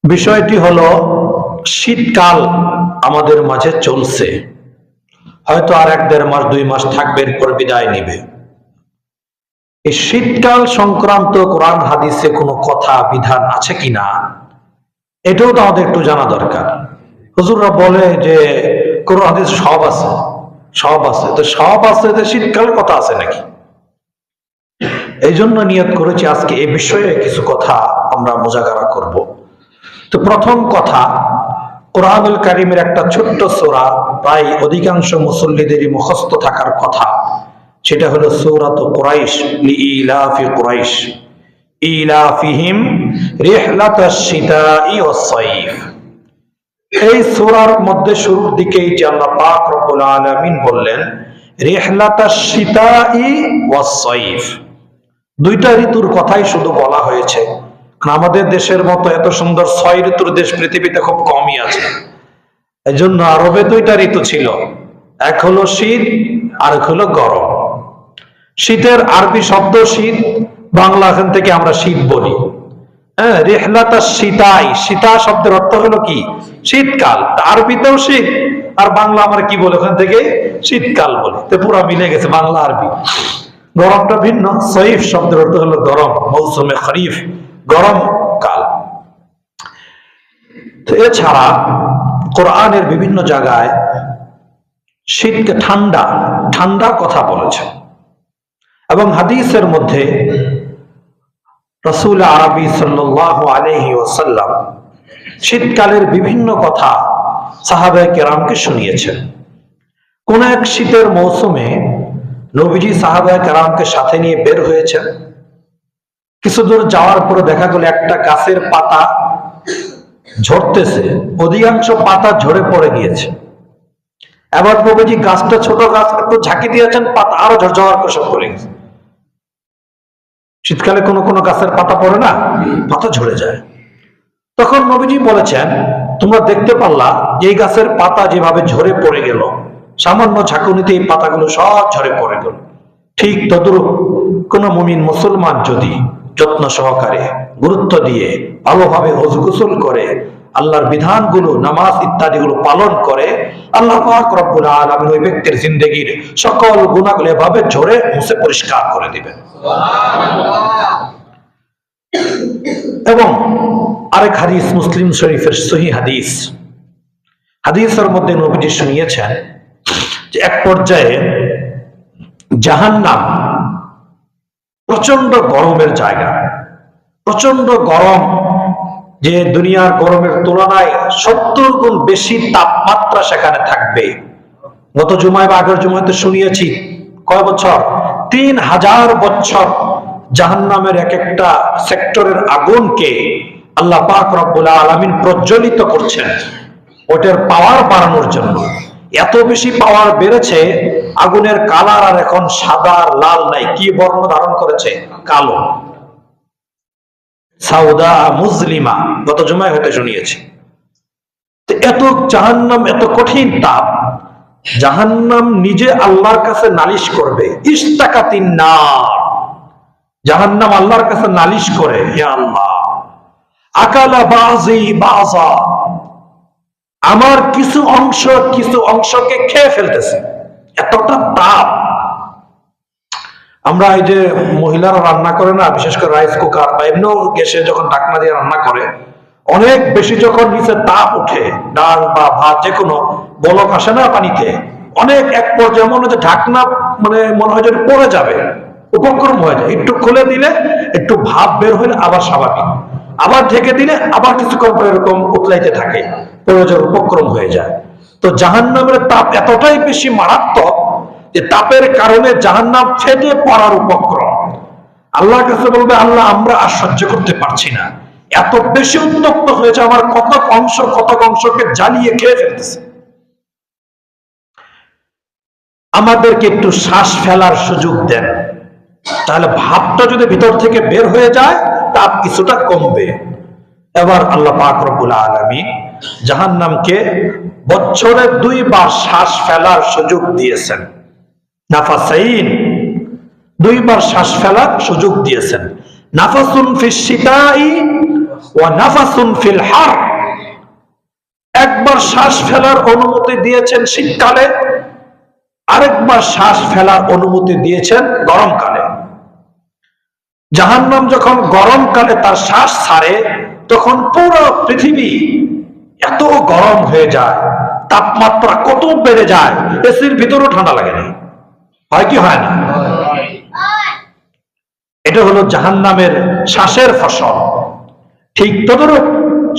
বিষয়টি হলো শীতকাল আমাদের মাঝে চলছে, হয়তো আর 1-1.5 মাস 2 মাস থাকবে, এরপর বিদায় নিবে। এই শীতকাল সংক্রান্ত কোরআন হাদিসে কোনো কথা বিধান আছে কিনা এটাও তো আমাদের একটু জানা দরকার। হুজুররা বলে যে কোরআন হাদিস সব আছে, সব আছে, তো সব আছে, তো শীতকালের কথা আছে নাকি? এই জন্য নিয়ত করেছি আজকে এই বিষয়ে কিছু কথা আমরা মুজাকারা করব। তো প্রথম কথা, কোরআনুল কারীমের একটা ছোট্ট সূরা প্রায় অধিকাংশ মুসল্লিদেরই মুখস্থ থাকার কথা, সেটা হলো সূরাত কুরাইশ, লিইলাফি কুরাইশ ইলাফিহিম রিহলাতাশ শিতাই ওয়াস সাইফ। এই সূরার মধ্যে শুরুর দিকেই যে আল্লাহ পাক রব্বুল আলামিন বললেন রিহলাতাশ শিতাই ওয়াস সাইফ, দুইটা ঋতুর কথাই শুধু বলা হয়েছে। আমাদের দেশের মতো এত সুন্দর 6 ঋতুর দেশ পৃথিবীতে খুব কমই আছে। এই জন্য আরবে 2টা ঋতু ছিল, এক হলো শীত আর এক হলো গরম। শীতের আরবি শব্দ শীত, বাংলা এখান থেকে আমরা শীত বলি। হ্যাঁ, রিহলাতাশ শিতাই, শীতা শব্দের অর্থ হলো কি? শীতকাল। আরবিতেও শীত, আর বাংলা আমরা কি বলি ওখান থেকে? শীতকাল বলি। তো পুরো মিলে গেছে বাংলা আরবি। গরমটা ভিন্ন, সৈফ শব্দের অর্থ হলো গরম, মৌসুমে খরিফ, গরম কাল। তো এছাড়া কোরআনের বিভিন্ন জায়গায় শীতকে ঠান্ডা ঠান্ডা কথা বলেছে, এবং হাদিসের মধ্যে রাসূল আরবি সাল্লাল্লাহু আলাইহি ওয়াসাল্লাম শীতকালের বিভিন্ন কথা সাহাবায়ে কেরামকে শুনিয়েছেন। কোন এক শীতের মৌসুমে নবীজি সাহাবায়ে কেরামকে সাথে নিয়ে বের হয়েছেন। কিছু দূর যাওয়ার পরে দেখা গেল একটা গাছের পাতা ঝরতেছে, অধিকাংশ পাতা ঝরে পড়ে গিয়েছে। এবার নবীজি গাছটা ছোট গাছ, একটু ঝাঁকি দিয়েছেন, পাতা আরো ঝরঝর করে সব পড়ে গেছে। শীতকালে কোনো কোনো গাছের পাতা পড়ে না, পাতা ঝরে যায়। তখন নবীজি বলেছেন, তোমরা দেখতে পারলা এই গাছের পাতা যেভাবে ঝরে পড়ে গেল, সামান্য ঝাঁকুনিতে এই পাতাগুলো সব ঝরে পড়ে গেল। ঠিক তদ্রূপ কোন মুমিন মুসলমান যদি যত্ন সহকারে, গুরুত্ব দিয়ে, ভালোভাবে ওযু গোসল করে, আল্লাহর বিধানগুলো, নামাজ ইত্যাদিগুলো পালন করে, আল্লাহ পাক রব্বুল আলামিন ওই ব্যক্তির জিন্দেগীর সকল গুনাহগুলো এভাবে ঝরে মুছে পরিষ্কার করে দিবেন। এবং আরেক হাদিস, মুসলিম শরীফের সহিহ হাদিস, হাদিসের মধ্যে নবীজি শুনিয়েছেন যে এক পর্যায়ে জাহান্নাম প্রচন্ড গরমের জায়গা, প্রচন্ড গরম, যে দুনিয়ার গরমের তুলনায় 70 গুণ বেশি তাপমাত্রা সেখানে থাকবে। গত জুমায় বা আগের জুমায় তো শুনিয়েছি, কয় বছর? 3000 বছর জাহান্নামের এক একটা সেক্টরের আগুনকে আল্লাহ পাক রব্বুল আলামিন প্রজ্বলিত করছেন ওটার পাওয়ার বাড়ানোর জন্য। এত বেশি পাওয়ার বেড়েছে, আগুনের কালার আর এখন সাদা আর লাল নাই, কি বর্ণ ধারণ করেছে? কালো, সাউদা মুজলিমা, গত জুমায় হতে শুনিয়েছি। এত জাহান্নাম, এত কঠিন তাপ, জাহান্নাম নিজে আল্লাহর কাছে নালিশ করবে, ইস্তাকাতিন নার, জাহান্নাম আল্লাহর কাছে নালিশ করে, হে আল্লাহ, আকালা বাজি বাজা, আমার কিছু অংশকে খেয়ে ফেলতেছে, এতটা তাপ। আমরা এই যে মহিলারা রান্না করে না, বিশেষ করে রাইস কুকার বা এমনি গ্যাসে যখন ঢাকনা দিয়ে রান্না করে, অনেক বেশি যখন নিচে তাপ উঠে, ডাল বা ভাত যে কোনো বলক আসে না পানিতে, অনেক এক পর্যায়ে মনে হচ্ছে ঢাকনা মনে হয় যে পড়ে যাবে, উপক্রম হয়ে যায়। একটু খুলে দিলে, একটু ভাপ বের হলে আবার স্বাভাবিক, আবার ঢেকে দিলে আবার কিছুক্ষণ পর এরকম উতলাইতে থাকে, প্রয়োজন উপক্রম হয়ে যায়। তো জাহান্নামের তাপ এতটাই বেশি মারাত্মক যে তাপের কারণে জাহান্নাম ফেটে পড়ার উপক্রম। আল্লাহর কাছে বলবে, আল্লাহ আমরা আর সহ্য করতে পারছি না, এত বেশি উত্তপ্ত হয়েছে, আমার কত অংশকে জ্বালিয়ে খেয়ে ফেলতেছে। আমাদেরকে একটু শ্বাস ফেলার সুযোগ দেন, তাহলে ভাবটা যদি ভিতর থেকে বের হয়ে যায়, তাপ কিছুটা কমবে। এবার আল্লাহ পাক রব্বুল আলামিন জাহান্নামকে বছরে 2 বার শ্বাস ফেলার সুযোগ দিয়েছেন, নাফাসাইন, 2 বার শ্বাস ফেলার সুযোগ দিয়েছেন। নাফাসুন ফিস শিতাই ওয়া নাফাসুন ফিল হার, একবার শ্বাস ফেলার অনুমতি দিয়েছেন শীতকালে, আরেকবার শ্বাস ফেলার অনুমতি দিয়েছেন গরমকালে। জাহান্নাম যখন গরমকালে তার শ্বাস ছাড়ে তখন পুরো পৃথিবী এত গরম হয়ে যায়, তাপমাত্রা কত বেড়ে যায়, এসির ভিতরেও ঠান্ডা লাগে না। হয় কি হয় না? এটা হলো জাহান্নামের শ্বাসের ফসল। ঠিক তদরূপ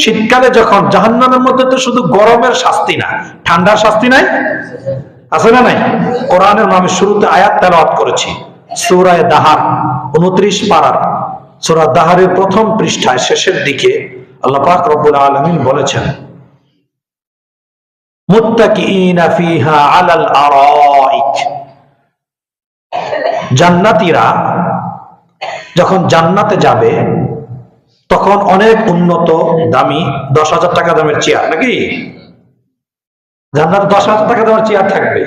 শীতকালে যখন জাহান্নামের মধ্যে তো শুধু গরমের শাস্তি না, ঠান্ডার শাস্তি নাই, আছে না নাই? কোরআনের নামে শুরুতে আয়াত তেলাওয়াত করেছি, সূরা দাহার 29 পারার সূরা দাহারের প্রথম পৃষ্ঠায় শেষের দিকে আল্লাহ পাক রব্বুল আলামিন বলেছেন, মুত্তাকিইনা ফিহা আলাল আরাইক, জান্নাতীরা যখন জান্নাতে যাবে তখন অনেক উন্নত দামি 10,000 টাকা দামের চেয়ার, নাকি জান্নাতে 10,000 টাকা দামের চেয়ার থাকবে।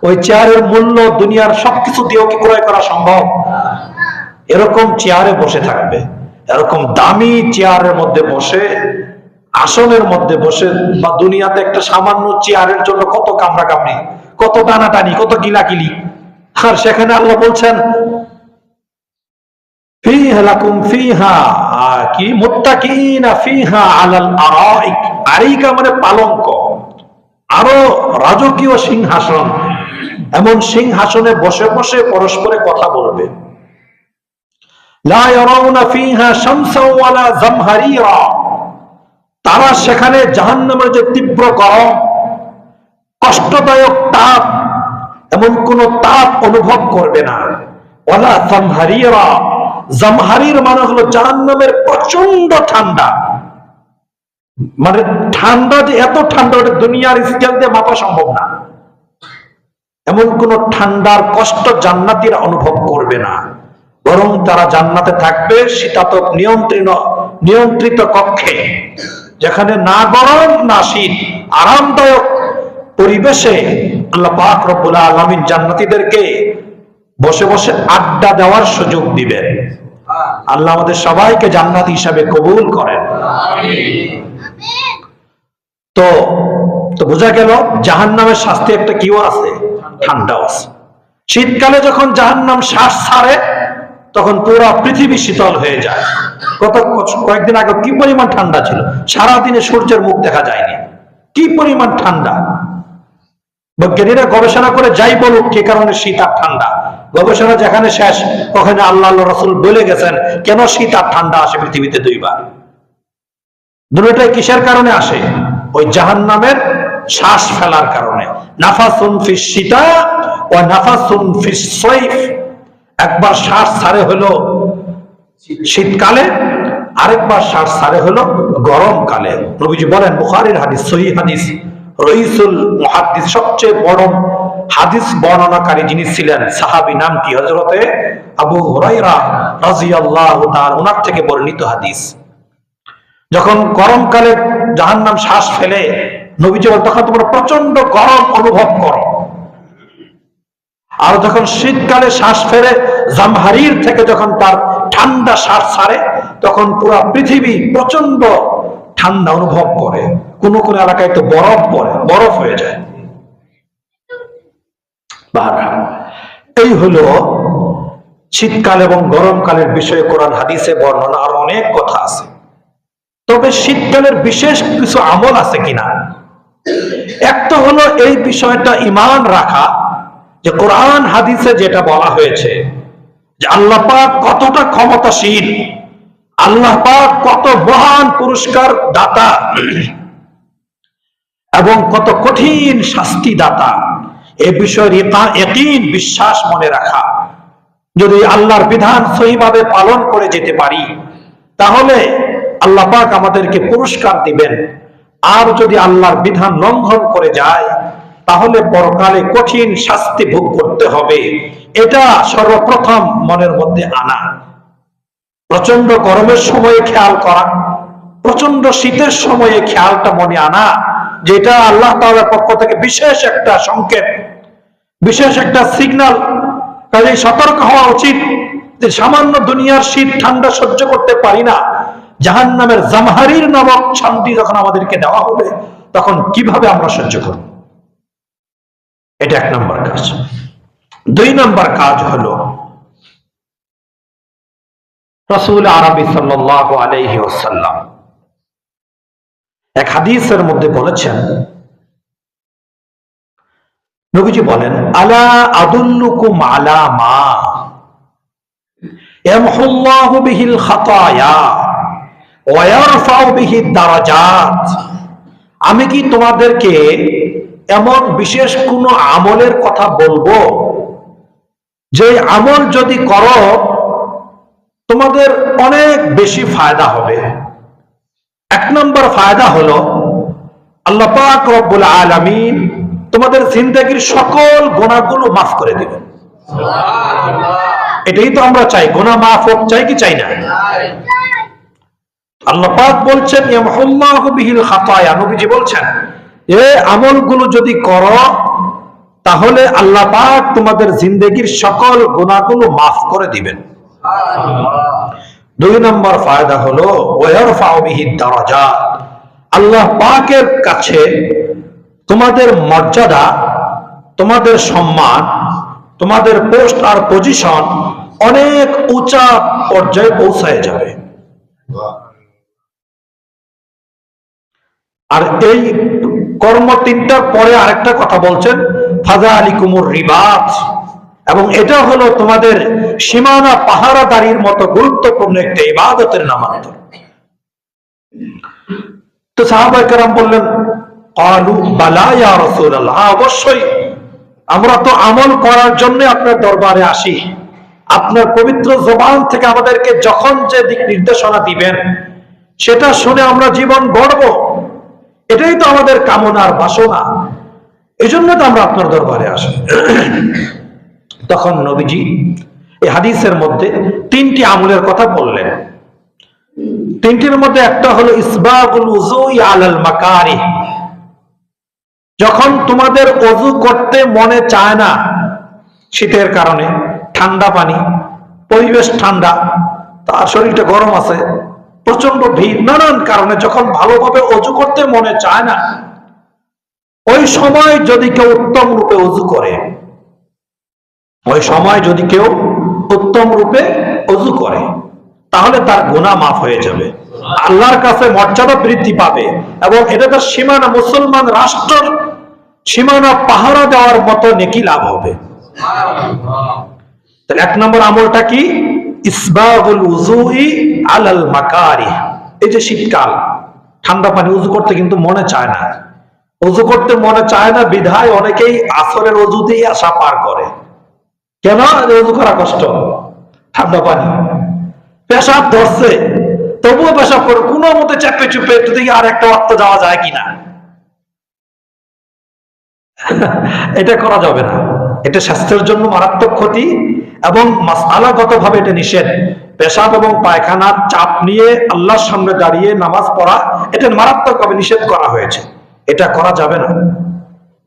ওই চেয়ারের মূল্য দুনিয়ার সবকিছু দিয়েও কি ক্রয় করা সম্ভব? এরকম চেয়ারে বসে থাকবে, এরকম দামি চেয়ারের মধ্যে বসে, আসনের মধ্যে বসে। বা দুনিয়াতে একটা সামান্য চেয়ারের জন্য কত কামড়া কামড়ি, কত টানাটানি, কত গিলাগিলি, আর সেখানে আল্লাহ বলছেন ফিহা লাকুম ফিহা কি মুত্তাকিনা ফিহা আলাল আরাইক, আরাইকা মানে পালঙ্ক, আরো রাজকীয় সিংহাসন, এমন সিংহাসনে বসে বসে পরস্পরে কথা বলবে। লা ইয়ারাউনা ফিহা শামসাও ওয়ালা জামহারিরা, তারা সেখানে জাহান্নামের যে তীব্র গরম, কষ্টদায়ক তাপ, এমন কোন তাপ অনুভব করবে না। ওয়ালা জামহারিরা, জামহারির মানে হলো জাহান্নামের প্রচন্ড ঠান্ডা, মানে ঠান্ডা যে এত ঠান্ডা ওটা দুনিয়ার স্কেল দিয়ে মাপা সম্ভব না। এমন কোন ঠান্ডার কষ্ট জান্নাতীরা অনুভব করবে না, বরং তারা জান্নাতে থাকবে শীতাতপ নিয়ন্ত্রিত কক্ষে, যেখানে না গরম না শীত, আরামদায়ক পরিবেশে আল্লাহ পাক রব্বুল আলামিন জান্নাতীদেরকে বসে বসে আড্ডা দেওয়ার সুযোগ দিবেন। আল্লাহ আমাদের সবাইকে জান্নাতি হিসাবে কবুল করেন। তো বোঝা গেল জাহান্নামের শাস্তি একটা কিও আছে, ঠান্ডাও আছে। শীতকালে যখন জাহান্নাম শ্বাস ছাড়ে তখন পুরো পৃথিবী শীতল হয়ে যায়। কয়েকদিন আগে কি পরিমাণ ঠান্ডা ছিল, সারাদিনে সূর্যের মুখ দেখা যায়নি, কি পরিমাণ ঠান্ডা। বৈজ্ঞানিকরা গবেষণা করে যাই বলুক কি কারণে শীত আর ঠান্ডা, গবেষণা যেখানে শেষ ওখানে আল্লাহ রাসূল বলে গেছেন কেন শীত আর ঠান্ডা আসে পৃথিবীতে দুইবার। দুটোটাই কিসের কারণে আসে? ওই জাহান্নামের শ্বাস ফেলার কারণে। নাফাসুন ফিস শীতা ওয়া নাফাসুন ফিস সাইফ, একবার শ্বাস ছাড়ে হলো শীতকালে, আরেকবার শ্বাস ছাড়ে হলো গরমকালে। নবীজি বলেন, বুখারীর হাদিস, সহিহ হাদিস, রইসুল মুহাদ্দিস, সবচেয়ে বড় হাদিস বর্ণনাকারী যিনি ছিলেন সাহাবী, নাম কি? হযরতে আবু হুরায়রা রাদিয়াল্লাহু তাআলা, ওনার থেকে বর্ণিত হাদিস। যখন গরমকালে জাহান্নাম শ্বাস ফেলে নবীজি বলেন তখন তোমরা প্রচন্ড গরম অনুভব করো, আর যখন শীতকালে শ্বাস ফেলে জামহারির থেকে যখন তার ঠান্ডা শ্বাস ছাড়ে তখন পুরো পৃথিবী প্রচন্ড ঠান্ডা অনুভব করে। কোন কোন এলাকায় তো বরফ পড়ে, বরফ হয়ে যায়। এই হলো শীতকাল এবং গরমকালের বিষয়ে কোরআন হাদিসে বর্ণনা, আর অনেক কথা আছে। তবে শীতকালের বিশেষ কিছু আমল আছে কিনা, একটা হলো এই বিষয়টা ঈমান রাখা যে কোরআন হাদিসে যেটা বলা হয়েছে যে আল্লাহ পাক কতটা ক্ষমতাশীল, আল্লাহ পাক কত মহান পুরস্কার দাতা এবং কত কঠিন শাস্তি দাতা, এ বিষয়ের ইয়াকিন বিশ্বাস মনে রাখা। যদি আল্লাহর বিধান সহিভাবে পালন করে যেতে পারি তাহলে আল্লাহ পাক আমাদেরকে পুরস্কার দিবেন, আর যদি আল্লাহর বিধান লঙ্ঘন করে যায় তাহলে পরকালে কঠিন শাস্তি ভোগ করতে হবে। এটা সর্বপ্রথম মনের মধ্যে আনা। প্রচন্ড গরমের সময়ে খেয়াল করা, প্রচন্ড শীতের সময়ে খেয়ালটা মনে আনা, যেটা আল্লাহ তাআলার পক্ষ থেকে বিশেষ একটা সংকেত, বিশেষ একটা সিগন্যাল। কাজে সতর্ক হওয়া উচিত যে সামান্য দুনিয়ার শীত ঠান্ডা সহ্য করতে পারি না, জাহান্নামের জামহারির নামক শান্তি যখন আমাদেরকে দেওয়া হবে, তখন কিভাবে আমরা সহ্য করব? এটা 1 নম্বর কাজ। 2 নম্বর কাজ হলো, রাসূল আরবি সাল্লাল্লাহু আলাইহি ওয়াসাল্লাম এক হাদিসের মধ্যে বলেছেন, নবীজি বলেন, আলা আদুল্লুকুম আলা মা ইয়ামহুল্লাহু বিহিল খাতায়া ওয়া ইয়ারফাউ বিহিদ দারাজাত। আমি কি তোমাদেরকে এমন বিশেষ কোন আমলের কথা বলবো যে আমল যদি করো তোমাদের অনেক বেশি ফায়দা হবে? 1 নম্বর ফায়দা হলো, আল্লাহ পাক রব্বুল আলামিন তোমাদের জিন্দেগীর সকল গুনাহগুলো মাফ করে দিবেন। এটাই তো আমরা চাই, গুনাহ মাফ হোক, চাই কি চাই না? আল্লাহ পাক বলছেন ইয়ামহুল্লাহু বিহিল খাতায়া, নবীজি বলছেন এই আমলগুলো যদি করো তাহলে আল্লাহ পাক তোমাদের জিন্দেগীর সকল গুনাহগুলো মাফ করে দিবেন। 2 নম্বর ফায়দা হলো ওয়ারফাউ বিহিদ দারাজাত, আল্লাহ পাকের কাছে তোমাদের মর্যাদা, তোমাদের সম্মান, তোমাদের পোস্ট আর পজিশন অনেক উঁচা পর্যায়ে পৌঁছায় যাবে। আর এই কর্ম 3টার পরে আরেকটা কথা বলছেন, ফাযালিকুমুর রিবাত, এবং এটা হলো তোমাদের সীমানা পাহারাদারির মতো গুরুত্বপূর্ণ একটা ইবাদতের নামান্তর। তো সাহাবায়ে কেরাম বললেন, ক্বালু বালা ইয়া রাসূলুল্লাহ, অবশ্যই, আমরা তো আমল করার জন্য আপনার দরবারে আসি, আপনার পবিত্র জবান থেকে আমাদেরকে যখন যে দিক নির্দেশনা দিবেন সেটা শুনে আমরা জীবন গড়ব, এটাই তো আমাদের কামনার বাসনা, এই জন্য তো আমরা আপনার দরবারে আসি। তখন নবীজি এই হাদিসের মধ্যে 3টি আমলের কথা বললেন। 3টির মধ্যে একটা হলো ইসবাগুল উযুই আলাল মাকারিহ, যখন তোমাদের ওযু করতে মনে চায় না, শীতের কারণে, ঠান্ডা পানি, পরিবেশ ঠান্ডা, তার শরীরটা গরম আছে, প্রচন্ড ভিড়, নানান কারণে যখন ভালোভাবে ওযু করতে মনে চায় না, ওই সময় যদি কেউ উত্তম রূপে ওযু করে, ওই সময় যদি কেউ উত্তম রূপে ওযু করে তাহলে তার গুনাহ মাফ হয়ে যাবে, আল্লাহর কাছে মর্যাদা বৃদ্ধি পাবে, এবং এটা তার সীমানা, মুসলমান রাষ্ট্রের সীমানা পাহারা দেওয়ার মতো নেকি লাভ হবে। তাহলে 1 নম্বর আমলটা কি? ইসবাগুল উযুই আলাল মাকারিহ। এই যে শীতকাল, ঠান্ডা পানি ওযু করতে কিন্তু মনে চায় না, ওযু করতে মনে চায় না বিধায় অনেকেই আসরের ওযুতেই আশা পার করে। কেন? ওযু করা কষ্ট, ঠান্ডা পানি, পেশাব ধরছে, তবুও পেশাব করে কোনো মতে চাপে চুপে একটু দেখি আর একটা ওয়াক্ত যাওয়া যায় কিনা। এটা করা যাবে না, এটা স্বাস্থ্যের জন্য মারাত্মক ক্ষতি এবং মাসআলাগতভাবে এটা নিষেধ। পেশাব এবং পায়খানার চাপ নিয়ে আল্লাহর সামনে দাঁড়িয়ে নামাজ পড়া, এটা মারাত্মকভাবে নিষেধ করা হয়েছে, এটা করা যাবে না।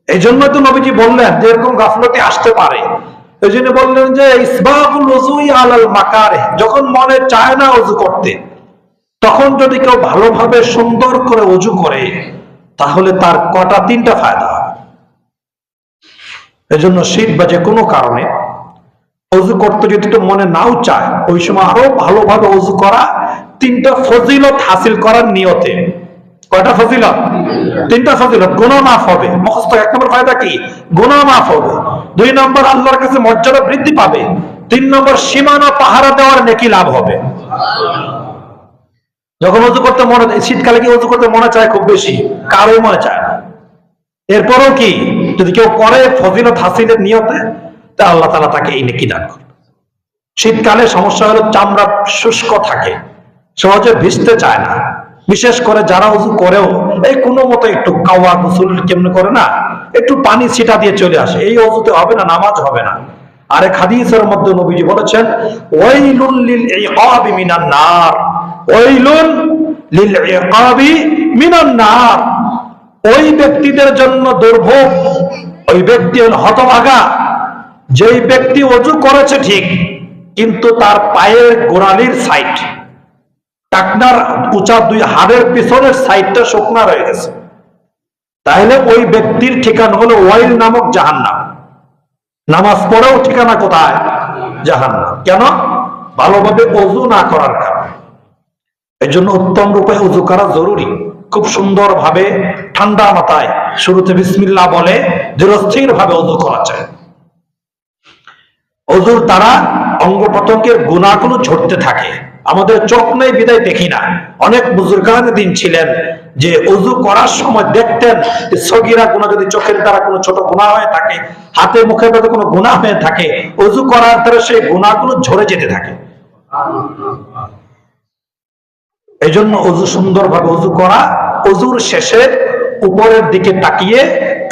এই জন্য তো নবীজি বললেন যে এরকম গাফলতি আসতে পারে, এই জন্য বললেন যে ইসবাগুল উযুই আলাল মাকারিহ, যখন মনে চায় না ওযু করতে, তখন যদি কেউ ভালোভাবে সুন্দর করে ওযু করে তাহলে তার কটা 3টা ফায়দা হবে। এই জন্য শীত বা যে কোনো কারণে ওযু করতে যদি তো মনে নাও চায়, ওই সময় আরো ভালোভাবে ওযু করা, 3টা ফজিলত হাসিল করার নিয়তে। কয়টা ফজিলত? 3টা ফজিলত। গুনাহ মাফ হবে, মুখস্থ। 1 নম্বর ফায়দা কি? গুনাহ মাফ হবে। 2 নম্বর আল্লাহর কাছে মর্যাদা বৃদ্ধি পাবে। 3 নম্বর সীমানা পাহারা দেওয়ার নেকি লাভ হবে। যখন ওযু করতে মনে, শীতকালে কি ওযু করতে মনে চায় খুব বেশি? কারোই মনে চায় না। এরপরও কি যদি কেউ করে ফজিলত হাসিলের নিয়তে, তা আল্লাহ তাআলা তাকে এই নেকি দান করবে। শীতকালে সমস্যা হলো চামড়া শুষ্ক থাকে, সহজে ভিজতে চায় না, বিশেষ করে যারা ওযু করেও এই কোনো মতো একটু কাওয়া গোসল কেমনে করে না, একটু পানি ছিটা দিয়ে চলে আসে, এই ওযুতে হবে না, নামাজ হবে না। আরেক হাদিসের মধ্যে নবীজি বলেছেন, ওয়াইলুল লিল ইকাবি মিনান নার, ওয়াইলুন লিল ইকাবি মিনান নার। ওই ব্যক্তিদের জন্য দুর্ভোগ, ওই ব্যক্তি হতভাগা যেই ব্যক্তি ওযু করেছে ঠিক, কিন্তু তার পায়ের গোড়ালির সাইড টাকনার উঁচা দুই হাড়ের পিছনের সাইডটা শুকনা রয়ে গেছে, তাহলে ওই ব্যক্তির ঠিকানা হলো ওয়াইল নামক জাহান্নাম। নামাজ পড়েও ঠিকানা কোথায়? জাহান্নাম। কেন? ভালোভাবে ওযু না করার কারণে। এই জন্য উত্তম রূপে ওযু করা জরুরি। খুব সুন্দর ভাবে ঠান্ডা মাথায় শুরুতে বিসমিল্লাহ বলে ধীরস্থির ভাবে ওযু করা চাই। ওযুর দ্বারা অঙ্গ প্রত্যঙ্গের গুনাহগুলো ঝরতে থাকে। আমাদের চোখ নেই বিদায় দেখি না। অনেক বুজুর্গানে দিন ছিলেন যে ওযু করার সময় দেখতেন সগীরা গুনাহ যদি চোখের দ্বারা কোনো ছোট গুনাহ হয়ে থাকে, হাতে মুখে যদি কোনো গুনাহ হয়ে থাকে, ওযু করার দ্বারা সেই গুনাহগুলো ঝরে যেতে থাকে। এই জন্য ওযু সুন্দরভাবে ওযু করা, ওযুর শেষে উপরের দিকে তাকিয়ে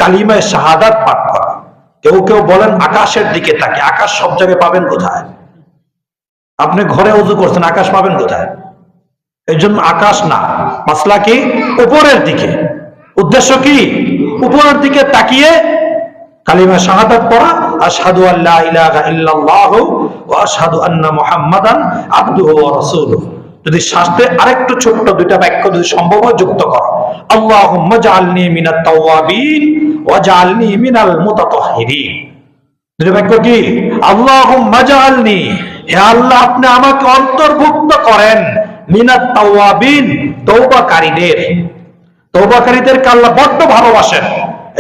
কালিমায়ে শাহাদাত পাঠ করা। কেউ কেউ বলেন আকাশের দিকে তাকিয়ে। আকাশ সব জায়গায় পাবেন কোথায়? আপনি ঘরে ওযু করছেন, আকাশ পাবেন কোথায়? এই জন্য আকাশ না, মাসলা কি? উপরের দিকে। উদ্দেশ্য কি? উপরের দিকে তাকিয়ে কালিমা শাহাদাত পড়া, আশহাদু আল্লা ইলাহা ইল্লাল্লাহু ওয়া আশহাদু আন্না মুহাম্মাদান আবদুহু ওয়া রাসূলুহু। যদি শাস্তে আরেকটু ছোট্ট দুইটা বাক্য যদি সম্ভব হয় যুক্ত করো, আল্লাহুম্মা জাআলনি মিনাত তাওয়াবিন ওয়া জাআলনি মিনাল মুতাতাহহিরিন। দুটো বাক্য কি? আল্লাহুম্মা জাআলনি, হে আল্লাহ আপনি আমাকে অন্তর্ভুক্ত করেন, মিনাত তাওয়াবিন, তওবাকারীদের। তওবাকারীদেরকে আল্লাহ বড্ড ভালোবাসেন।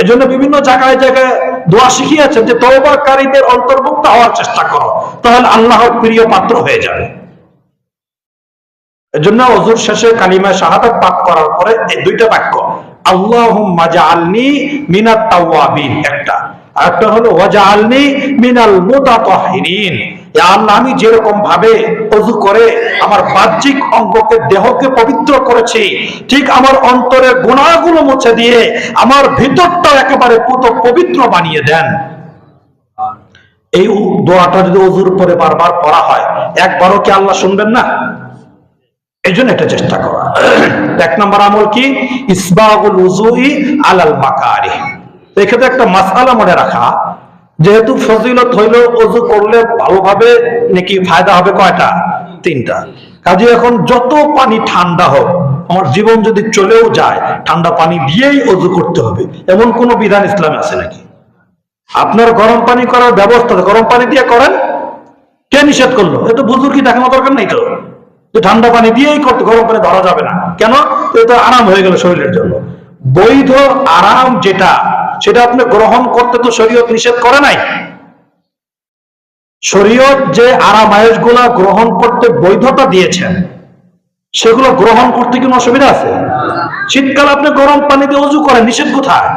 এজন্য বিভিন্ন জায়গায় জায়গায় দোয়া শিখিয়েছেন যে তওবাকারীদের অন্তর্ভুক্ত হওয়ার চেষ্টা করো, তাহলে আল্লাহর প্রিয় পাত্র হয়ে যাবে। এজন্য ওযুর শেষে কালিমা শাহাদাত পাঠ করার পরে এই দুইটা বাক্য, আল্লাহুম্মা জাআলনি মিনাত তাওয়াবিন একটা, আরেকটা হলো ওয়া জাআলনি মিনাল মুতাতাহহিরিন। ইয়া আল্লাহ আমি যেরকম ভাবে ওযু করে আমার বাহ্যিক অঙ্গকে দেহকে পবিত্র করেছি, ঠিক আমার অন্তরের গুনাহগুলো মুছে দিয়ে আমার ভিতরটা একেবারে পবিত্র বানিয়ে দেন। এই দোয়াটা যদি ওযুর পরে বারবার পড়া হয়, একবারও কি আল্লাহ শুনবেন না? এই জন্য একটা চেষ্টা করা। এক নম্বর আমল কি? ইসবাগুল উযুই আলাল মাকারিহ। এক্ষেত্রে একটা মাসআলা মনে রাখা, যেহেতু ফজিলত হইল ওযু করলে ভালোভাবে নাকি ফায়দা হবে কয়টা? তিনটা। কাজে এখন যত পানি ঠান্ডা হোক, আমার জীবন যদি চলেও যায়, ঠান্ডা পানি দিয়েই ওযু করতে হবে, এমন কোন বিধান ইসলামে আছে নাকি? আপনার গরম পানি করার ব্যবস্থা গরম পানি দিয়ে করেন, কে নিষেধ করলো? এত বুজুর্গি দেখানো দরকার নেই তো। ঠান্ডা পানি দিয়েই করতে, গরম পানি ধরা যাবে না কেন? এটা আরাম হয়ে গেল শরীরের জন্য। বৈধ আরাম যেটা, সেটা আপনি গ্রহণ করতে তো শরীয়ত নিষেধ করে নাই। শরীয়ত যে আরাম আয়েশ গুলা গ্রহণ করতে বৈধতা দিয়েছেন, সেগুলো গ্রহণ করতে কোনো অসুবিধা আছে? শীতকাল আপনি গরম পানি দিয়ে ওযু করেন, নিষেধ কোথায়?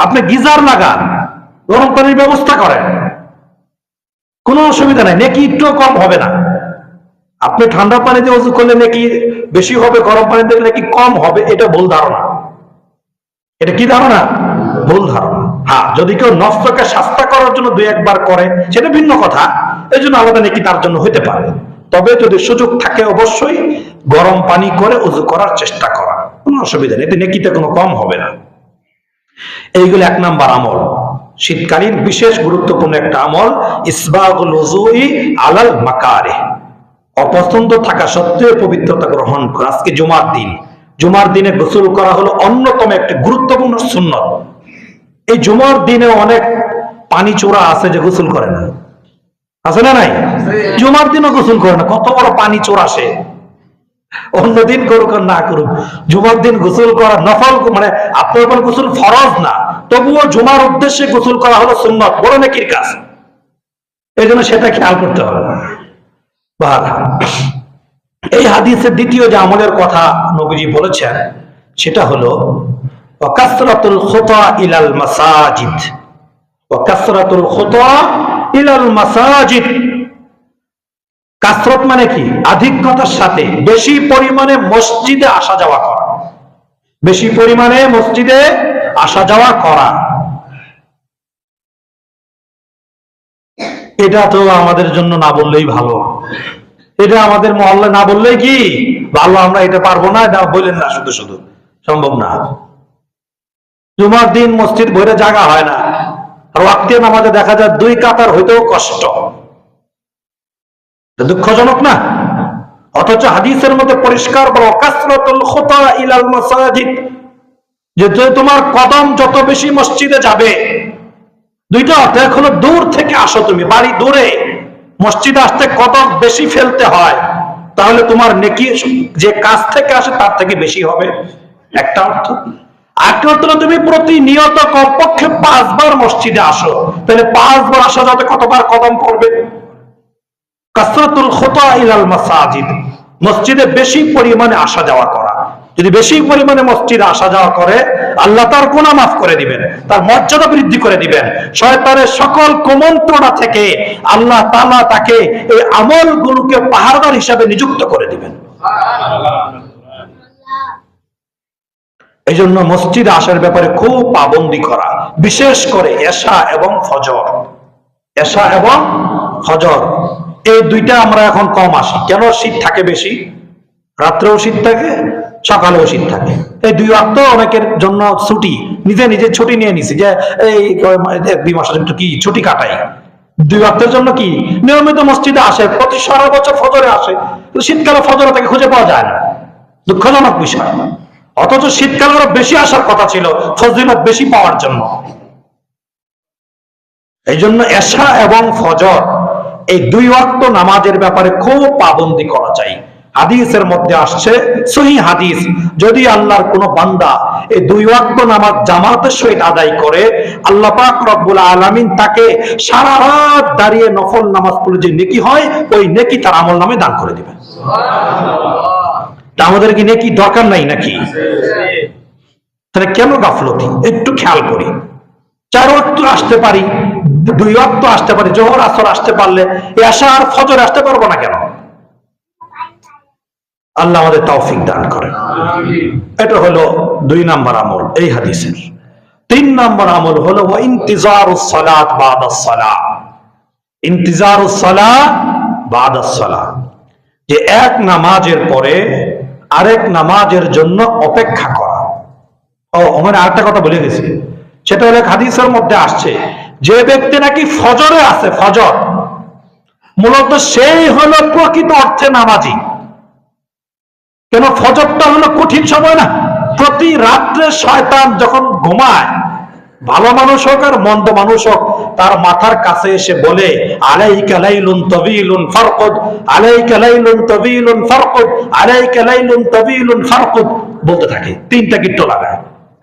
আপনি গিজার লাগান, গরম পানির ব্যবস্থা করেন, কোনো অসুবিধা নাই, নেকি একটু কম হবে না। আপনি ঠান্ডা পানি দিয়ে ওযু করলে নাকি বেশি হবে, গরম পানি দিয়ে নাকি কম হবে, এটা ভুল ধারণা। এটা কি ধারণা? ভুল ধারণা। হ্যাঁ, যদি কেউ নফসকে শাস্তা করার জন্য দুই একবার করে সেটা ভিন্ন কথা, এই জন্য আলাদা নাকি তার জন্য হইতে পারে। তবে যদি সুযোগ থাকে অবশ্যই গরম পানি করে ওযু করার চেষ্টা করা, কোনো অসুবিধা নেই, এতে নেকিতে কোনো কম হবে না। এইগুলো এক নাম্বার আমল, শীতকালীন বিশেষ গুরুত্বপূর্ণ একটা আমল, ইসবাগুল উযুই আলাল মাকারিহ। অপছন্দ থাকা সত্ত্বেও পবিত্রতা গ্রহণ করা। আজকে জুমার দিন, জুমার দিনে গোসল করা হলো অন্যতম একটা গুরুত্বপূর্ণ সুন্নত। এই জুমার দিনে অনেক পানি চোরা আছে যে গোসল করে না, আছে না নাই? জুমার দিনও গোসল করে না, কত বড় পানি চোরা সে। অন্যদিন করুক আর না করুক, জুমার দিন গোসল করা নফল, মানে আপনার উপর গোসল ফরজ না, তবুও জুমার উদ্দেশ্যে গোসল করা হলো সুন্নত, বড় নেকির কাজ। এই জন্য সেটা খেয়াল করতে হবে। এই হাদিসের দ্বিতীয় যে আমলের কথা নবীজি বলেছেন সেটা হলো কাসরাতুল খুতা ইলাল মাসাজিদ। কাসরাতুল খুতা ইলাল মাসাজিদ, কাসরত মানে কি? আধিক্যতার সাথে বেশি পরিমাণে মসজিদে আসা যাওয়া করা, বেশি পরিমাণে মসজিদে আসা যাওয়া করা। এটা তো আমাদের জন্য না বললেই ভালো, এটা আমাদের মহল্লা না বললেই কি ভালো, আমরা এটা পারবো না, এটা বললেন না, শুধু শুধু সম্ভব না। জুমার দিন মসজিদ ভরে জায়গা হয় না, আর ওয়াক্তে নামাজে দেখা যায় 2 কাতার হইতেও কষ্ট, দুঃখজনক না? অথচ হাদিসের মধ্যে পরিষ্কার বলো কাসরাতুল খুতা ইলাল মাসাজিদ, যে তোমার কদম যত বেশি মসজিদে যাবে, দুইটা অর্থ। এক হলো দূর থেকে আসো, তুমি বাড়ি দূরে, মসজিদে আসতে কদম বেশি ফেলতে হয়, তাহলে তোমার নেকি যে কাছ থেকে আসে তার থেকে বেশি হবে, একটা অর্থ। আরেকটা অর্থ হলো তুমি প্রতিনিয়ত কমপক্ষে 5 বার মসজিদে আসো, তাহলে 5 বার আসা যাতে কতবার কদম পড়বে। কাসরাতুল খুতা ইলাল মাসাজিদ, মসজিদে বেশি পরিমাণে আসা যাওয়া করা। যদি বেশি পরিমাণে মসজিদে আসা যাওয়া করে, আল্লাহ তার গুনাহ মাফ করে দিবেন, তার মর্যাদা বৃদ্ধি করে দিবেন। শয়তানের সকল কুমন্ত্রণা থেকে আল্লাহ তাআলা তাকে এই আমলগুলোকে পাহারাদার হিসাবে নিযুক্ত করে দিবেন। এই জন্য মসজিদে আসার ব্যাপারে খুব পাবন্দি করা, বিশেষ করে এশা এবং ফজর। এশা এবং ফজর এই দুইটা আমরা এখন কম আসি। কেন? শীত থাকে বেশি, রাত্রেও শীত থাকে, সকালেও শীত থাকে। এই 2 ওয়াক্ত অনেকের জন্য ছুটি, নিজে নিজে ছুটি নিয়ে নিছি যে এই 2 মাসের একটু কি ছুটি কাটাই। 2 ওয়াক্তের জন্য কি নিয়মিত মসজিদে আসে, প্রতি সারা বছর ফজরে আসে, কিন্তু শীতকালে ফজরে তাকে খুঁজে পাওয়া যায় না, দুঃখজনক বিষয়। অথচ শীতকালে আরো বেশি আসার কথা ছিল ফজিলত বেশি পাওয়ার জন্য। এই জন্য এশা এবং ফজর এই 2 ওয়াক্ত নামাজের ব্যাপারে খুব পাবন্দি করা চাই। হাদিসের মধ্যে আসছে, সহিহ হাদিস, যদি আল্লাহর কোন বান্দা এই 2 ওয়াক্ত নামাজ জামাতের সহিত আদায় করে, আল্লাহ পাক রব্বুল আলামিন তাকে সারা রাত দাঁড়িয়ে নফল নামাজ পড়লে যে নেকি হয়, ওই নেকি তার আমল নামে দান করে দিবেন। আমাদের কি নেকি দরকার নাই নাকি? তাহলে কেন গাফলতি? একটু খেয়াল করি। 4 ওয়াক্ত আসতে পারি, 2 ওয়াক্ত আসতে পারি, জোহর আসর আসতে পারলে এশা আর ফজর আসতে পারবো না কেন? আল্লাহ আমাদের তৌফিক দান করেন। এটা হলো 2 নম্বর আমল এই হাদিসের। 3 নম্বর আমল হলো ইন্তিজারুস সালাত বাদাস সালাহ। ইন্তিজারুস সালাহ বাদাস সালাহ, যে এক নামাজের পরে আরেক নামাজের জন্য অপেক্ষা করা। ওখানে আরেকটা কথা বলে গেছি, সেটা হলো হাদিসের মধ্যে আসছে, যে ব্যক্তি নাকি ফজরে আছে, ফজর মূলত সেই হলো প্রকৃত অর্থে নামাজি। কেন? ফজরটা হলো কঠিন সময় না। প্রতি রাত্রে শয়তান যখন ঘুমায়, ভালো মানুষ হোক আর মন্দ মানুষ হোক, তার মাথার কাছে এসে বলে আলাইকা লাইলুন তাবিলুন ফারকুদ, আলাইকা লাইলুন তাবিলুন ফারকুদ, আলাইকা লাইলুন তাবিলুন ফারকুদ বলতে থাকে। 3টা গিট্টো লাগায়,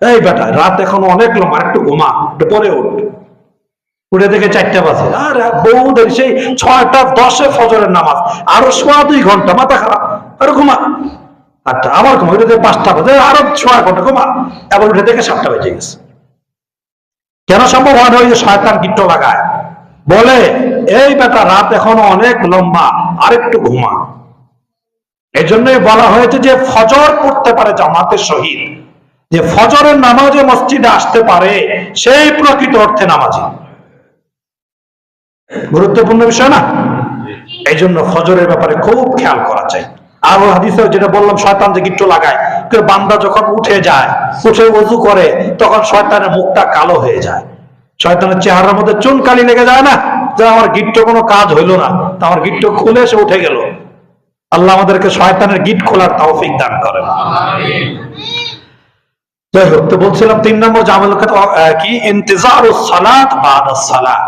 এই বেটা রাত এখন অনেক লম্বা, একটু ঘুমা, একটু পরে উঠ। উঠে থেকে 4টা বাজে, আর বহুদের সেই 6টা 10-এ ফজরের নামাজ, আরো 2.5 ঘন্টা, মাথা খারাপ, আর ঘুমা। আচ্ছা আবার ঘুমা, উঠে থেকে 5টা বাজে, আরো 6 ঘন্টা ঘুমা, আবার উঠে থেকে 7টা বেজে গেছে। কেন সম্ভব হয়? ওই যে শয়তান গিট্টো লাগায়, বলে এই বেটা রাত এখনো অনেক লম্বা, আরেকটু ঘুমা। এই জন্যই বলা হয়েছে যে ফজর পড়তে পারে জামাতের সহিত, যে ফজরের নামাজে মসজিদে আসতে পারে, সেই প্রকৃত অর্থে নামাজি। গুরুত্বপূর্ণ বিষয় না? এই জন্য ফজরের ব্যাপারে খুব খেয়াল করা চাই। আর ওই হাদিসে যেটা বললাম, শয়তান যে গিট্টো লাগায়, বান্দা যখন উঠে যায়, উঠে ওযু করে, তখন শয়তানের মুখটা কালো হয়ে যায়, শয়তানের চেহারার মধ্যে চুনকালি লেগে যায় না, যে আমার গিট্টো কোনো কাজ হইলো না, তা আমার গিট্টো খুলে সে উঠে গেল। আল্লাহ আমাদেরকে শয়তানের গিট খোলার তৌফিক দান করেন। যাই হোক, তো বলছিলাম 3 নম্বর জামেল কি, ইন্তিজারুস সালাত বাদাস সালাহ,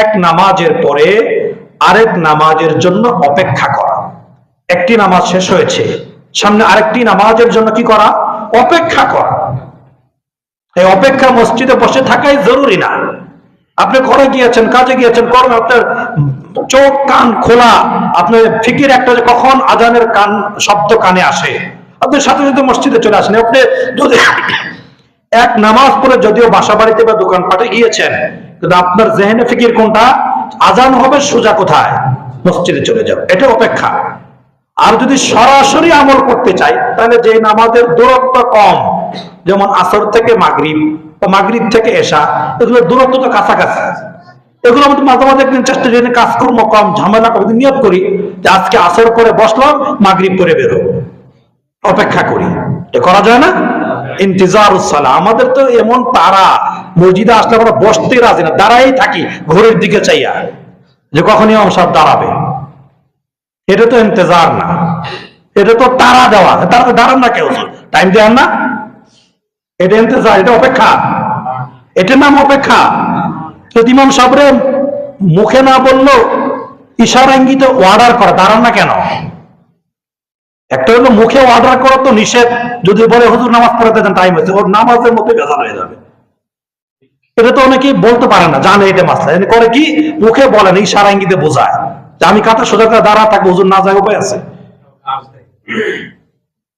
এক নামাজের পরে আরেক নামাজের জন্য অপেক্ষা করা। একটি নামাজ শেষ হয়েছে, সামনে আরেকটি নামাজের জন্য কি করা? অপেক্ষা করা। এই অপেক্ষা মসজিদে বসে থাকাই জরুরি না। আপনি ঘরে গিয়েছেন, কাজে গিয়েছেন, কর্মে, আপনার চোখ কান খোলা, আপনার ফিকির একটা যে কখন আজানের কান শব্দ কানে আসে, আপনি সাথে সাথে মসজিদে চলে আসেন। আপনি যদি এক নামাজ পড়ে যদিও বাসা বাড়িতে বা দোকানপাটে গিয়েছেন, কিন্তু আপনার জেহেনে ফিকির কোনটা? আজান হবে সোজা কোথায়? মসজিদে চলে যাও, এটা অপেক্ষা। আর যদি সরাসরি আমল করতে চাই, তাহলে যে নামাজের দূরত্ব কম, যেমন আসর থেকে মাগরিব বা মাগরিব থেকে এশা, এগুলোর দূরত্ব তো কাছাকাছি, এগুলো আমাদের মাঝে মাঝে একদিন চেষ্টা জেনে কাজকর্ম কম, ঝামেলা কম, নিয়ত করি যে আজকে আসর পরে বসলাম, মাগরিব পরে বেরোবো, অপেক্ষা করি। এটা করা যায় না? ইন্তিজারুস সালাহ। আমাদের তো এমন তারা, মসজিদে আসলে আমরা বসতে রাজি না, দাঁড়াই থাকি ঘড়ির দিকে চাইয়া যে কখন ইমাম সাহেব দাঁড়াবে। এটা তো ইন্তেজার না, এটা তো তারা দেওয়া, তারা দাঁড়ান না কেউ, টাইম দেন না, এটা ইন্তজার, এটা অপেক্ষা, এটার নাম অপেক্ষা। যদি ইমাম সাহেবরে মুখে না বললো ইশারা ইঙ্গিতে অর্ডার করা, দাঁড়ান না কেন? একটা হলো মুখে অর্ডার করা তো নিষেধ, যদি বলে হুজুর নামাজ পড়াতে দেন, টাইম হয়েছে, ওর নামাজের মধ্যে ভেজাল হয়ে যাবে। এটা তো অনেকেই বলতে পারে না, জানে এটা মাসলা, এনে করে কি মুখে বলেন, ইশারা ইঙ্গিতে বোঝায় যে আমি কাতা সোজা করে দাঁড়া থাকবো, হুজুর না যায় উপায় আছে?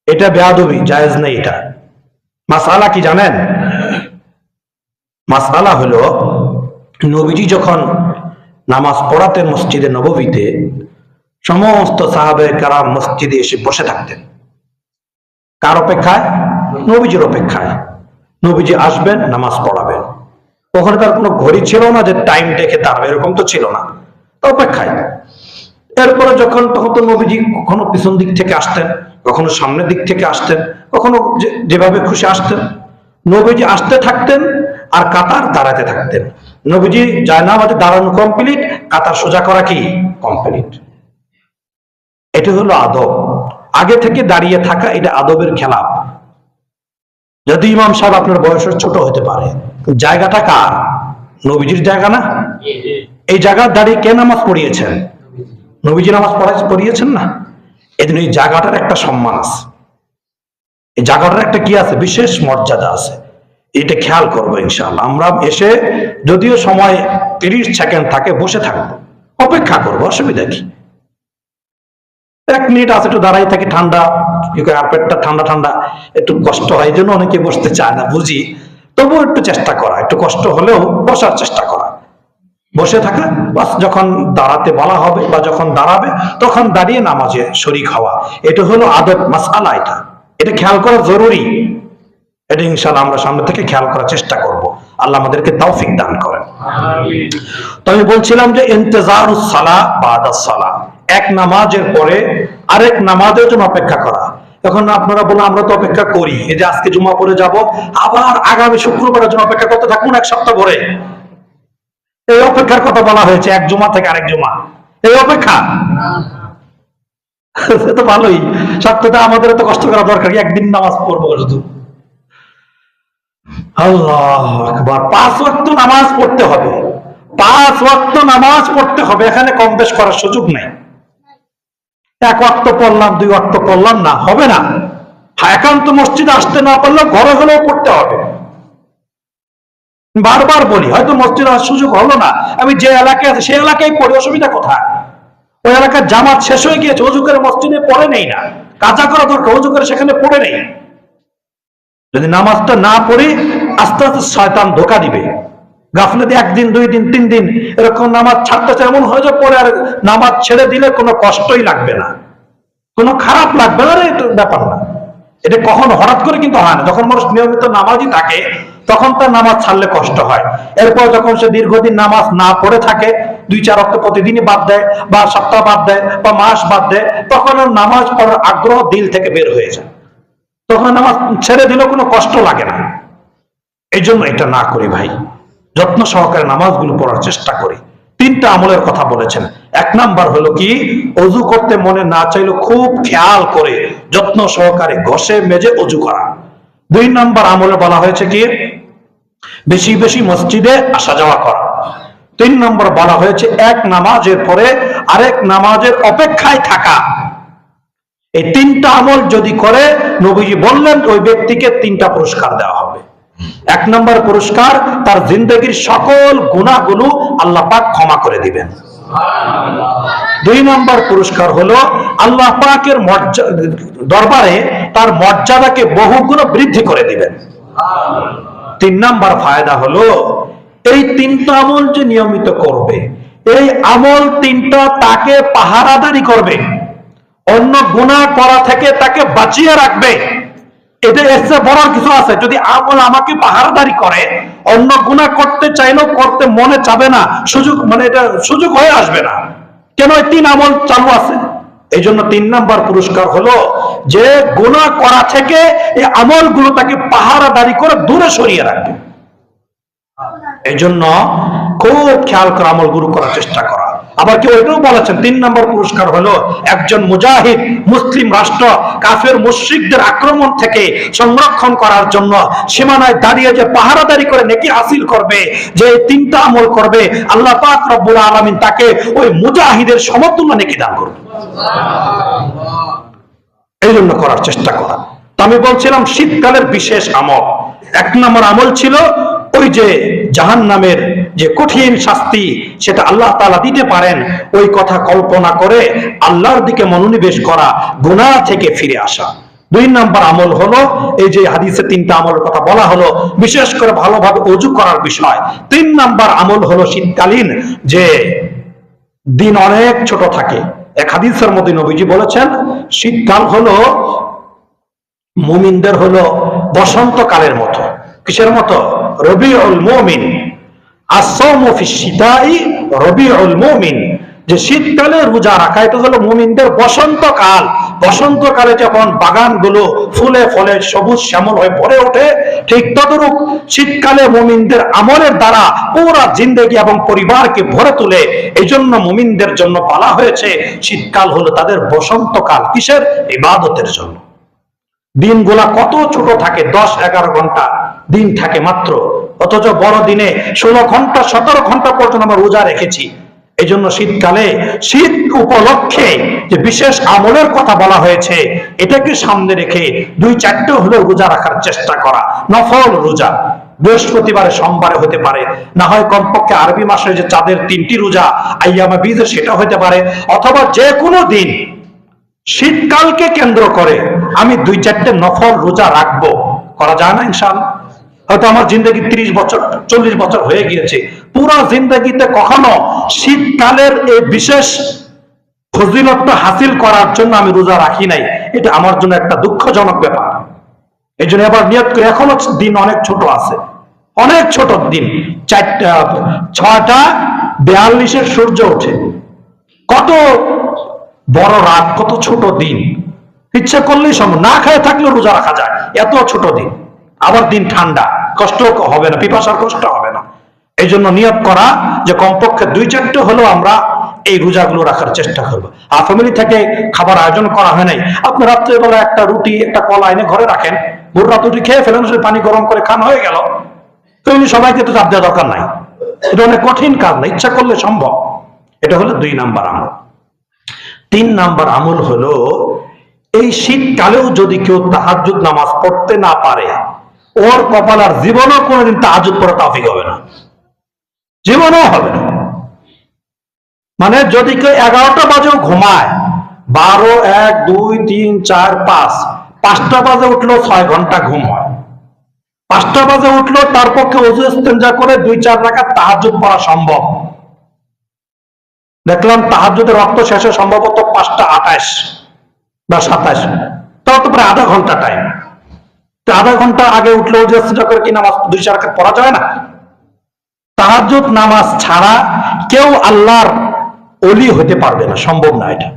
এটা বেয়াদবি, জায়েজ নেই এটা। মাসআলা কি জানেন? মাসআলা হলো নবীজি যখন নামাজ পড়াতেন মসজিদে নববীতে, সমস্ত সাহাবে কারাম মসজিদে এসে বসে থাকতেন। কার অপেক্ষায়? নবীজির অপেক্ষায়। নবীজি আসবেন, নামাজ পড়াবেন। ওখানে তার কোনো ঘড়ি ছিল না যে টাইম দেখে দাঁড়াবে, এরকম তো ছিল না, অপেক্ষায়। এরপরে যখন, তখন তো নবীজি কখনো পিছন দিক থেকে আসতেন, কখনো সামনের দিক থেকে আসতেন, কখনো যেভাবে খুশি আসতেন। নবীজি আসতে থাকতেন আর কাতার দাঁড়াতে থাকতেন। নবীজি জায়নামাজে দাঁড়ানো কমপ্লিট, কাতার সোজা করা কি কমপ্লিট। এটা হলো আদব। আগে থেকে দাঁড়িয়ে থাকা এটা আদবের খেলাফ। যদি ইমাম সাহেব আপনার বয়সের ছোট হতে পারে, জায়গাটা কার? নবীজির জায়গা না? এই জায়গার দাঁড়িয়ে কে নামাজ পড়িয়েছেন? নবীজি নামাজ পড়িয়েছেন না? এই জন্য এই জায়গাটার একটা সম্মান আছে, এই জায়গাটার একটা কি আছে, বিশেষ মর্যাদা আছে। এটা খেয়াল করবো ইনশাআল্লাহ। আমরা এসে যদিও সময় 30 সেকেন্ড থাকে, বসে থাকবো, অপেক্ষা করবো, অসুবিধা কি? 1 মিনিট আছে, একটু দাঁড়াই থাকি, ঠান্ডা কার্পেটটা ঠান্ডা ঠান্ডা, একটু কষ্ট হয়, এই জন্য অনেকে বসতে চায় না, বুঝি। তবুও একটু চেষ্টা করা, একটু কষ্ট হলেও বসার চেষ্টা করা, বসে থাকা। বাস যখন দাঁড়াতে বলা হবে বা যখন দাঁড়াবে তখন দাঁড়িয়ে নামাজে শরীক হওয়া, এটা হলো আদব মাসআলা। এটা খেয়াল করা জরুরি। এটা ইনশাআল্লাহ আমরা সামনে থেকে খেয়াল করার চেষ্টা করব। আল্লাহ আমাদেরকে তৌফিক দান করেন। তো আমি বলছিলাম যে ইন্তেজারুস সালাহ বাদাস সালাহ, এক নামাজের পরে আরেক নামাজের জন্য অপেক্ষা করা। এখন আপনারা বলেন আমরা তো অপেক্ষা করি, এই যে আজকে জুমা পড়ে যাব, আবার আগামী শুক্রবারের জন্য অপেক্ষা করতে থাকুন 1 সপ্তাহ ভরে। এই অপেক্ষার কথা বলা হয়েছে, এক জুমা থেকে আরেক জুমা, এই অপেক্ষা সে তো ভালোই। সপ্তাহে আমাদের তো কষ্ট করা দরকার, একদিন নামাজ পড়বো শুধু। আল্লাহু আকবার। 5 ওয়াক্ত নামাজ পড়তে হবে, 5 ওয়াক্ত নামাজ পড়তে হবে, এখানে কম বেশ করার সুযোগ নেই। 1 ওয়াক্ত পড়লাম, 2 ওয়াক্ত পড়লাম না, হবে না। একান্ত মসজিদে আসতে না পারলেও ঘরে হলেও পড়তে হবে। বারবার বলি, হয়তো মসজিদে আসার সুযোগ হলো না, আমি যে এলাকায় আছে সেই এলাকায় পড়ি, অসুবিধা কোথায়? ওই এলাকার জামাত শেষ হয়ে গিয়েছে, ওযু করে মসজিদে পড়ে নেই না, কাজা করা দরকার, ওযু করে সেখানে পড়ে নেই। যদি নামাজটা না পড়ি, আস্তে আস্তে শয়তান ধোঁকা দিবে। গাফলেতে 1 দিন 2 দিন 3 দিন এরকম নামাজ ছাড়তেছে, এমন হয়ে যায় পরে আর নামাজ ছেড়ে দিলে কোনো কষ্টই লাগবে না, কোনো খারাপ লাগবে না, এটা ব্যাপার না। এটা কখনো হঠাৎ করে কিন্তু হয় না। যখন মানুষ নিয়মিত নামাজই থাকে তখন তার নামাজ ছাড়লে কষ্ট হয়। এরপর যখন সে দীর্ঘদিন নামাজ না পড়ে থাকে, 2-4 ওয়াক্ত প্রতিদিনই বাদ দেয়, বা সপ্তাহ বাদ দেয়, বা মাস বাদ দেয়, তখন নামাজ পড়ার আগ্রহ দিল থেকে বের হয়ে যায়, তখন নামাজ ছেড়ে দিলেও কোনো কষ্ট লাগে না। এই জন্য এটা না করি ভাই, যত্ন সহকারে নামাজগুলো পড়ার চেষ্টা করি। 3টা আমলের কথা বলেছেন। 1 নাম্বার হলো কি, অজু করতে মনে না চাইলে খুব খেয়াল করে যত্ন সহকারে ঘষে মেজে অজু করা। 2 নাম্বার আমলে বলা হয়েছে কি, বেশি বেশি মসজিদে আসা যাওয়া করা। 3 নাম্বার বলা হয়েছে এক নামাজের পরে আরেক নামাজের অপেক্ষায় থাকা। এই 3টা আমল যদি করে, নবীজি বললেন ওই ব্যক্তিকে 3টা পুরস্কার দেওয়া হবে। 1 নম্বর পুরস্কার, তার জিন্দেগির সকল গুনাহগুলো আল্লাহ পাক ক্ষমা করে দিবেন। 2 নম্বর পুরস্কার হলো আল্লাহ পাকের দরবারে তার মর্যাদাকে বহুগুণ বৃদ্ধি করে দিবেন। 3 নম্বর ফায়দা হলো এই 3টা আমল যে নিয়মিত করবে, এই আমল 3টা তাকে পাহারাদারি করবে, অন্য গুনাহ করা থেকে তাকে বাঁচিয়ে রাখবে। এটা এসে বড় কিছু আছে? যদি আমল আমাকে পাহারাদারি করে, অন্য গুনাহ করতে চাইলেও করতে মনে চাবে না, সুযোগ মানে এটা সুযোগ হয়ে আসবে না। কেন? এই 3 আমল চালু আছে। এই জন্য 3 নাম্বার পুরস্কার হলো যে গুনাহ করা থেকে এই আমলগুলো তাকে পাহারাদারি করে দূরে সরিয়ে রাখবে। এই জন্য খুব খেয়াল করে আমলগুলো করার চেষ্টা করা। আবার কেউ এটাও বলেছেন 3 নম্বর পুরস্কার হলো একজন মুজাহিদ মুসলিম রাষ্ট্র কাফের মুশরিকদের আক্রমণ থেকে সংরক্ষণ করার জন্য সীমানায় দাঁড়িয়ে যে পাহারাদারি করে নেকি হাসিল করবে, যে 3টা আমল করবে, আল্লাহ পাক রব্বুল আলামিন তাকে ওই মুজাহিদের সমতুল্য নেকি দান করবে। এই জন্য করার চেষ্টা করা। তো আমি বলছিলাম শীতকালের বিশেষ আমল, 1 নম্বর আমল ছিল ওই যে জাহান্নামের যে কঠিন শাস্তি সেটা আল্লাহ তাআলা দিতে পারেন, ওই কথা কল্পনা করে আল্লাহর দিকে মনোনিবেশ করা, গুনাহ থেকে ফিরে আসা। 2 নম্বর আমল হলো এই যে হাদিসে 3টা আমলের কথা বলা হলো, বিশেষ করে ভালোভাবে ওযু করার বিষয়। 3 নম্বর আমল হলো শীতকালীন যে দিন অনেক ছোট থাকে। এক হাদিসের মধ্যে নবীজি বলেছেন শীতকাল হলো মুমিনদের হলো বসন্তকালের মতো। কিসের মতো? রবিউল মুমিন। আস-সাওমু ফিশ শিতাই রবিউল মুমিন, যে শীতকালে রোজা রাখা এটা হলো মুমিনদের বসন্তকাল। বসন্তকালে যখন বাগানগুলো ফুলে ফলে সবুজ শ্যামল হয়ে ভরে ওঠে, ঠিক তদরূপ শীতকালে মুমিনদের আমলের দ্বারা পুরা জিন্দেগি এবং পরিবারকে ভরে তোলে। এই জন্য মুমিনদের জন্য বলা হয়েছে শীতকাল হলো তাদের বসন্তকাল। কিসের? ইবাদতের জন্য। দিনগুলা কত ছোট থাকে, 10-11 ঘন্টা দিন থাকে মাত্র, অথচ বড় দিনে 16 ঘন্টা 17 ঘন্টা পর্যন্ত আমরা রোজা রেখেছি। এই জন্য শীতকালে শীত উপলক্ষে যে বিশেষ আমলের কথা বলা হয়েছে এটাকে সামনে রেখে 2-4টে হলেও রোজা রাখার চেষ্টা করা। নফল রোজা বৃহস্পতিবারে সোমবারে হতে পারে, না হয় কমপক্ষে আরবি মাসের যে চাঁদের 3টি রোজা আইয়ামে বীজ সেটা হতে পারে, অথবা যে কোনো দিন শীতকালকে কেন্দ্র করে আমি 2-4টে নফল রোজা রাখবো। করা যায় না ইনশাআল্লাহ? হয়তো আমার জিন্দগি 30 বছর 40 বছর হয়ে গিয়েছে, পুরো জিন্দগিতে কখনো শীতকালের এই বিশেষ ফজিলতটা হাসিল করার জন্য আমি রোজা রাখি নাই। এটা আমার জন্য একটা দুঃখজনক ব্যাপার। এই জন্য আবার নিয়ত করে, এখনো দিন অনেক ছোট আছে, অনেক ছোট দিন। 6:42 সূর্য ওঠে, কত বড় রাত, কত ছোট দিন। ইচ্ছা করলেই সম্ভব, না খায় থাকলেও রোজা রাখা যায়, এত ছোট দিন। আবার দিন ঠান্ডা, কষ্ট হবে না, পিপাসার কষ্ট হবে না। এই জন্য নিয়ত করা যে কমপক্ষে 2-4টে হলেও আমরা এই রোজাগুলো রাখার চেষ্টা করবো। আর ফ্যামিলি থেকে খাবার আয়োজন করা হয় নাই, আপনি রাত্রেবেলা একটা রুটি একটা কলা এনে ঘরে রাখেন, ভোর রাত রুটি খেয়ে ফেলেন, পানি গরম করে খান, হয়ে গেল। ফ্যামিলি সবাইকে তো চাপ দেওয়া দরকার নাই, এটা অনেক কঠিন কাজ না, ইচ্ছা করলে সম্ভব। এটা হলো 2 নম্বর আমল। 3 নম্বর আমল হলো এই শীতকালেও যদি কেউ তাহাজ্জুদ নামাজ পড়তে না পারে, ওর কপাল আর জীবনও কোনোদিন তাহাজ্জুদ পড়া তৌফিক হবে না, জীবনও হবে না। মানে যদি কেউ 11টা বাজেও ঘুমায়, 12, 1, 2, 3, 4, 5টা বাজে উঠলো 6 ঘন্টা ঘুম হয়। 5টা বাজে উঠলো, তার পক্ষে ওযু ইস্তেনজা করে 2-4 রাকাত তাহাজ্জুদ পড়া সম্ভব। দেখলাম তাহাজ্জুদের রক্ত শেষে সম্ভবত 5:28 বা 27, তাও তো প্রায় আধা ঘন্টা টাইম। আধা ঘন্টা আগে উঠলে ওযু ইস্তেনজা করে কি নামাজ 2-4 রাকাত পড়া যায় না? তাহাজ্জুদ নামাজ ছাড়া কেউ আল্লাহর ওলি হতে পারবে না, সম্ভব না এটা।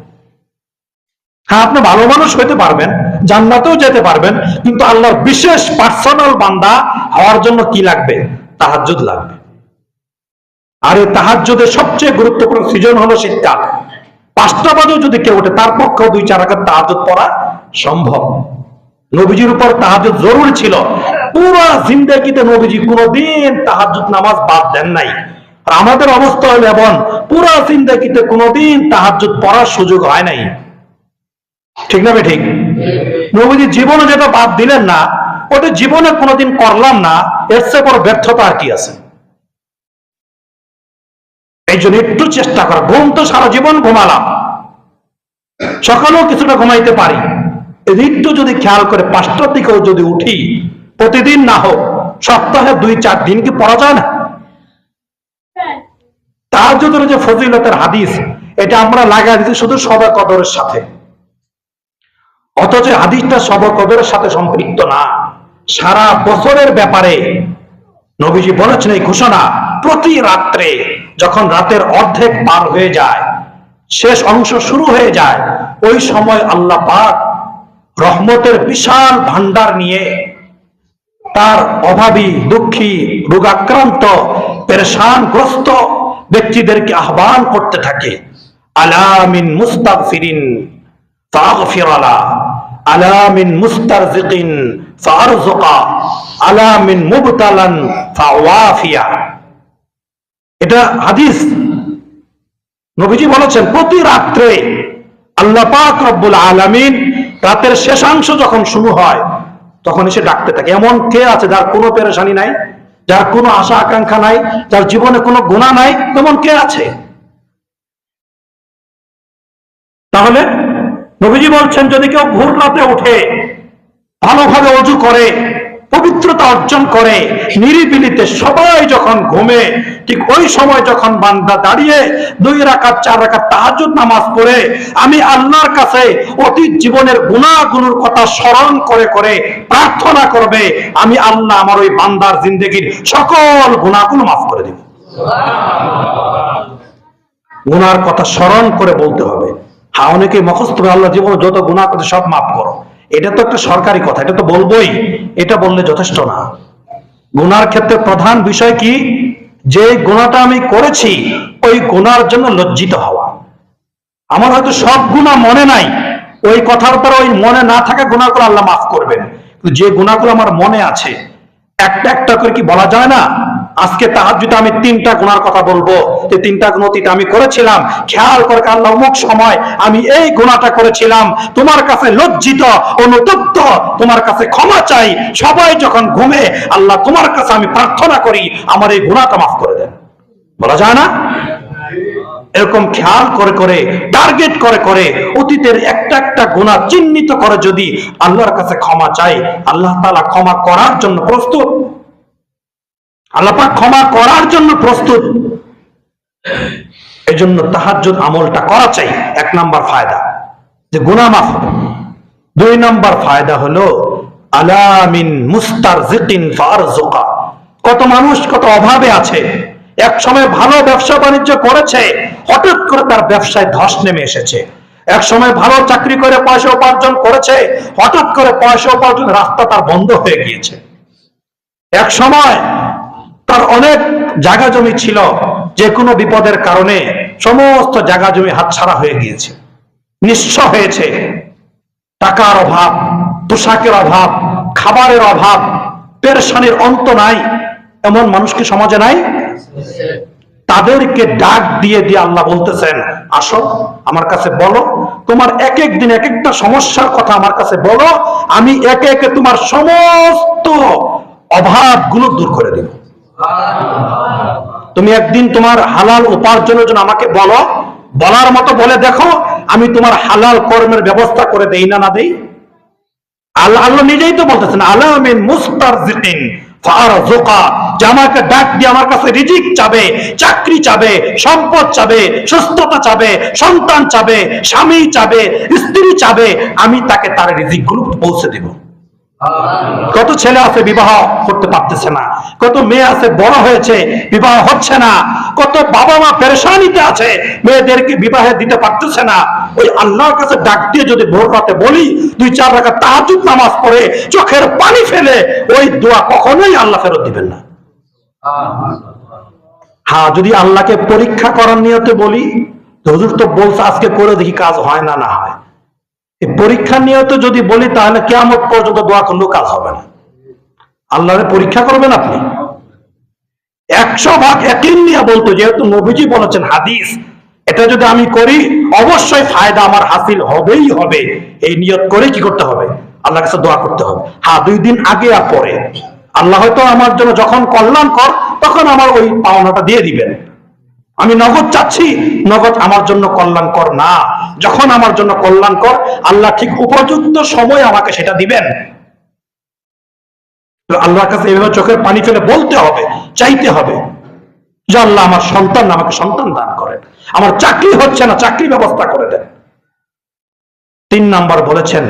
হ্যাঁ, আপনি ভালো মানুষ হইতে পারবেন, জান্নাতেও যেতে পারবেন, কিন্তু আল্লাহর বিশেষ পার্সোনাল বান্দা হওয়ার জন্য কি লাগবে? তাহাজ্জুদ লাগবে। আর এই তাহাজ্জুদের সবচেয়ে গুরুত্বপূর্ণ সিজন হলো শীতকাল। 5টা বাজেও যদি কেউ ওঠে, তার পক্ষেও 2-4 রাকাত তাহাজ্জুদ পড়া সম্ভব। নবীজির উপর তাহাজ্জুদ জরুরি ছিল, পুরো জিন্দেগিতে নবীজি কোনোদিন তাহাজ্জুদ নামাজ বাদ দেন নাই। আর আমাদের অবস্থা হলো এমন, পুরো জিন্দেগিতে কোনোদিন তাহাজ্জুদ পড়ার সুযোগ হয় নাই। ঠিক না ঠিক? নবীজি জীবনে যেটা বাদ দিলেন না, ওটা জীবনে কোনোদিন করলাম না, এর চেয়ে বড় ব্যর্থতা আর কি আছে? এই জন্য একটু চেষ্টা করা। ঘুম তো সারা জীবন ঘুমালাম, সকালেও কিছুটা ঘুমাইতে পারি, একটু যদি খেয়াল করে 5টার দিকেও যদি উঠি, প্রতিদিন না হোক সপ্তাহে 2-4 দিন কি পড়া যায় না? তাহাজ্জুদের যে ফজিলতের হাদিস, এটা আমরা লাগাই দিচ্ছি শুধু শবে কদরের সাথে, অথচ হাদিসটা শবে কদরের সাথে সম্পৃক্ত না, সারা বছরের ব্যাপারে নবীজি বলেছেন এই ঘোষণা। প্রতি রাত্রে যখন রাতের অর্ধেক পার হয়ে যায়, শেষ অংশ শুরু হয়ে যায়, ওই সময় আল্লাহ পাক রহমতের বিশাল ভান্ডার নিয়ে তার অভাবী, দুঃখী, রোগাক্রান্ত, পেরেশানগ্রস্ত ব্যক্তিদেরকে আহ্বান করতে থাকে, আলা মিন মুস্তাগফিরিন ফাগফির লা, আলা মিন মুস্তারজিকিন ফারযুকা, আলা মিন মুবতালান ফাওয়াফিয়া। এটা হাদিস। নবীজি বলেছেন প্রতি রাত্রে আল্লাহ পাক রব্বুল আলামিন রাতের শেষাংশ যখন শুরু হয় তখন এসে ডাকতে থাকে। এমন কে আছে যার কোনো পেরেশানি নাই, যার কোনো আশা আকাঙ্ক্ষা নাই, যার জীবনে কোনো গুনাহ নাই? তেমন কে আছে? তাহলে নবীজি বলছেন যদি কেউ ভোর রাতে উঠে ভালোভাবে ওযু করে, পবিত্রতা অর্জন করে, নিরিবিলিতে সবাই যখন ঘুমে, ঠিক ওই সময় যখন বান্দা দাঁড়িয়ে 2 রাকাত 4 রাকাত তাহাজ্জুদ নামাজ পড়ে আমি আল্লাহর কাছে অতীত জীবনের গুনাহগুলোর কথা স্মরণ করে করে প্রার্থনা করবে, আমি আল্লাহ আমার ওই বান্দার জিন্দেগির সকল গুনাহগুলো মাফ করে দেব। গুনার কথা স্মরণ করে বলতে হবে। হ্যাঁ, অনেকে মুখস্থ করে আল্লাহ জীবনে যত গুনাহ করতে সব মাফ করো, এটা তো একটা সরকারি কথা, এটা তো বলবোই, এটা বললে যথেষ্ট না। গুনার ক্ষেত্রে প্রধান বিষয় কি? যে গুনাহটা আমি করেছি ওই গুনার জন্য লজ্জিত হওয়া। আমার হয়তো সব গুনাহ মনে নাই, ওই কথার পর ওই মনে না থাকা গুনাহগুলো আল্লাহ মাফ করবেন, যে গুনাহগুলো আমার মনে আছে একটা একটা করে কি বলা যায় না? আজকে তাহাজ্জুদে আমি 3টা গুনার কথা বলবো, যে 3টা গুনাহ অতীতে আমি করেছিলাম, খেয়াল করে আল্লাহ অমুক সময় আমি এই গুনাহটা করেছিলাম, তোমার কাছে লজ্জিত, অনুতপ্ত, তোমার কাছে ক্ষমা চাই। সবাই যখন ঘুমে আল্লাহ তোমার কাছে আমি প্রার্থনা করি আমার এই গুনাহটা মাফ করে দেন, বলা যায় না? এরকম খেয়াল করে করে, টার্গেট করে করে অতীতের একটা একটা গুনাহ চিহ্নিত করে যদি আল্লাহর কাছে ক্ষমা চাই, আল্লাহ তাআলা ক্ষমা করার জন্য প্রস্তুত। আল্লাহ পাক ক্ষমা করার জন্য প্রস্তুত। এই জন্য তাহাজ্জুদ আমলটা করা চাই। 1 নাম্বার ফায়দা যে গুনাহ মাফ হবে। 2 নাম্বার ফায়দা হলো আলা মিন মুস্তারজিকিন ফারযুকা। কত মানুষ কত অভাবে আছে, এক সময় ভালো ব্যবসা বাণিজ্য করেছে, হঠাৎ করে তার ব্যবসায় ধস নেমে এসেছে। এক সময় ভালো চাকরি করে পয়সা উপার্জন করেছে, হঠাৎ করে পয়সা উপার্জন রাস্তা তার বন্ধ হয়ে গিয়েছে। এক সময় তার অনেক জায়গা জমি ছিল, যে কোনো বিপদের কারণে সমস্ত জায়গা জমি হাতছাড়া হয়ে গিয়েছে, নিঃস্ব হয়েছে। টাকার অভাব, পোশাকের অভাব, খাবারের অভাব, পেরেশানির অন্ত নাই। এমন মানুষ কি সমাজে নাই? তাদেরকে ডাক দিয়ে দিয়ে আল্লাহ বলতেছেন আসো আমার কাছে বলো, তোমার এক এক দিন এক একটা সমস্যার কথা আমার কাছে বলো, আমি একে একে তোমার সমস্ত অভাবগুলো দূর করে দেব। তুমি একদিন তোমার হালাল উপার্জনের জন্য আমাকে বলো, বলার মতো বলে দেখো আমি তোমার হালাল কর্মের ব্যবস্থা করে দেই না, না দেই? আল্লাহ নিজেই তো বলতেছেন আলা মিন মুস্তারজিকিন ফারযুকা, যে আমাকে ডাক দিয়ে আমার কাছে রিজিক চাবে, চাকরি চাবে, সম্পদ চাবে, সুস্থতা চাবে, সন্তান চাবে, স্বামী চাবে, স্ত্রী চাবে, আমি তাকে তার রিজিকগুলো পৌঁছে দেব। কত ছেলে আছে বিবাহ করতে পারতেছে না, কত মেয়ে আছে বড় হয়েছে বিবাহ হচ্ছে না, কত বাবা মা পেরেশানিতে আছে মেয়েদেরকে বিবাহে দিতে পারতেছে না। ওই আল্লাহর কাছে ডাক দিয়ে যদি ভোর রাতে বলি 2-4 রাকাত তাহাজ্জুদ নামাজ পড়ে চোখের পানি ফেলে, ওই দোয়া কখনোই আল্লাহ ফেরত দিবেন না। হ্যাঁ, যদি আল্লাহকে পরীক্ষা করার নিয়তে বলি, হুজুর তো বলছে আজকে করে দেখি কাজ হয় না, না হয়, পরীক্ষা নিয়তে যদি বলি তাহলে কিয়ামত পর্যন্ত দোয়া করলেও কাজ হবে না। আল্লাহরে পরীক্ষা করবেন আপনি 100 ভাগ ইয়াকিন নিয়ে বলতো, যেহেতু নবীজি বলেছেন হাদিস, এটা যদি আমি করি অবশ্যই ফায়দা আমার হাসিল হবেই হবে, এই নিয়ত করে কি করতে হবে? আল্লাহর কাছে দোয়া করতে হবে। হ্যাঁ, 2 দিন আগে আর পরে আল্লাহ হয়তো আমার জন্য যখন কল্যাণ কর তখন আমার ওই পাওনাটা দিয়ে দিবেন। আমি নগদ চাচ্ছি, নগদ আমার জন্য কল্যাণকর না, যখন আমার জন্য কল্যাণকর আল্লাহ ঠিক উপযুক্ত সময় আমাকে সেটা দিবেন। আল্লাহর কাছে এভাবে চোখের পানি ফেলে বলতে হবে, চাইতে হবে যে আল্লাহ আমার সন্তান, আমাকে সন্তান দান করেন, আমার চাকরি হচ্ছে না, চাকরি ব্যবস্থা করে দেন। 3 নাম্বার বলেছেন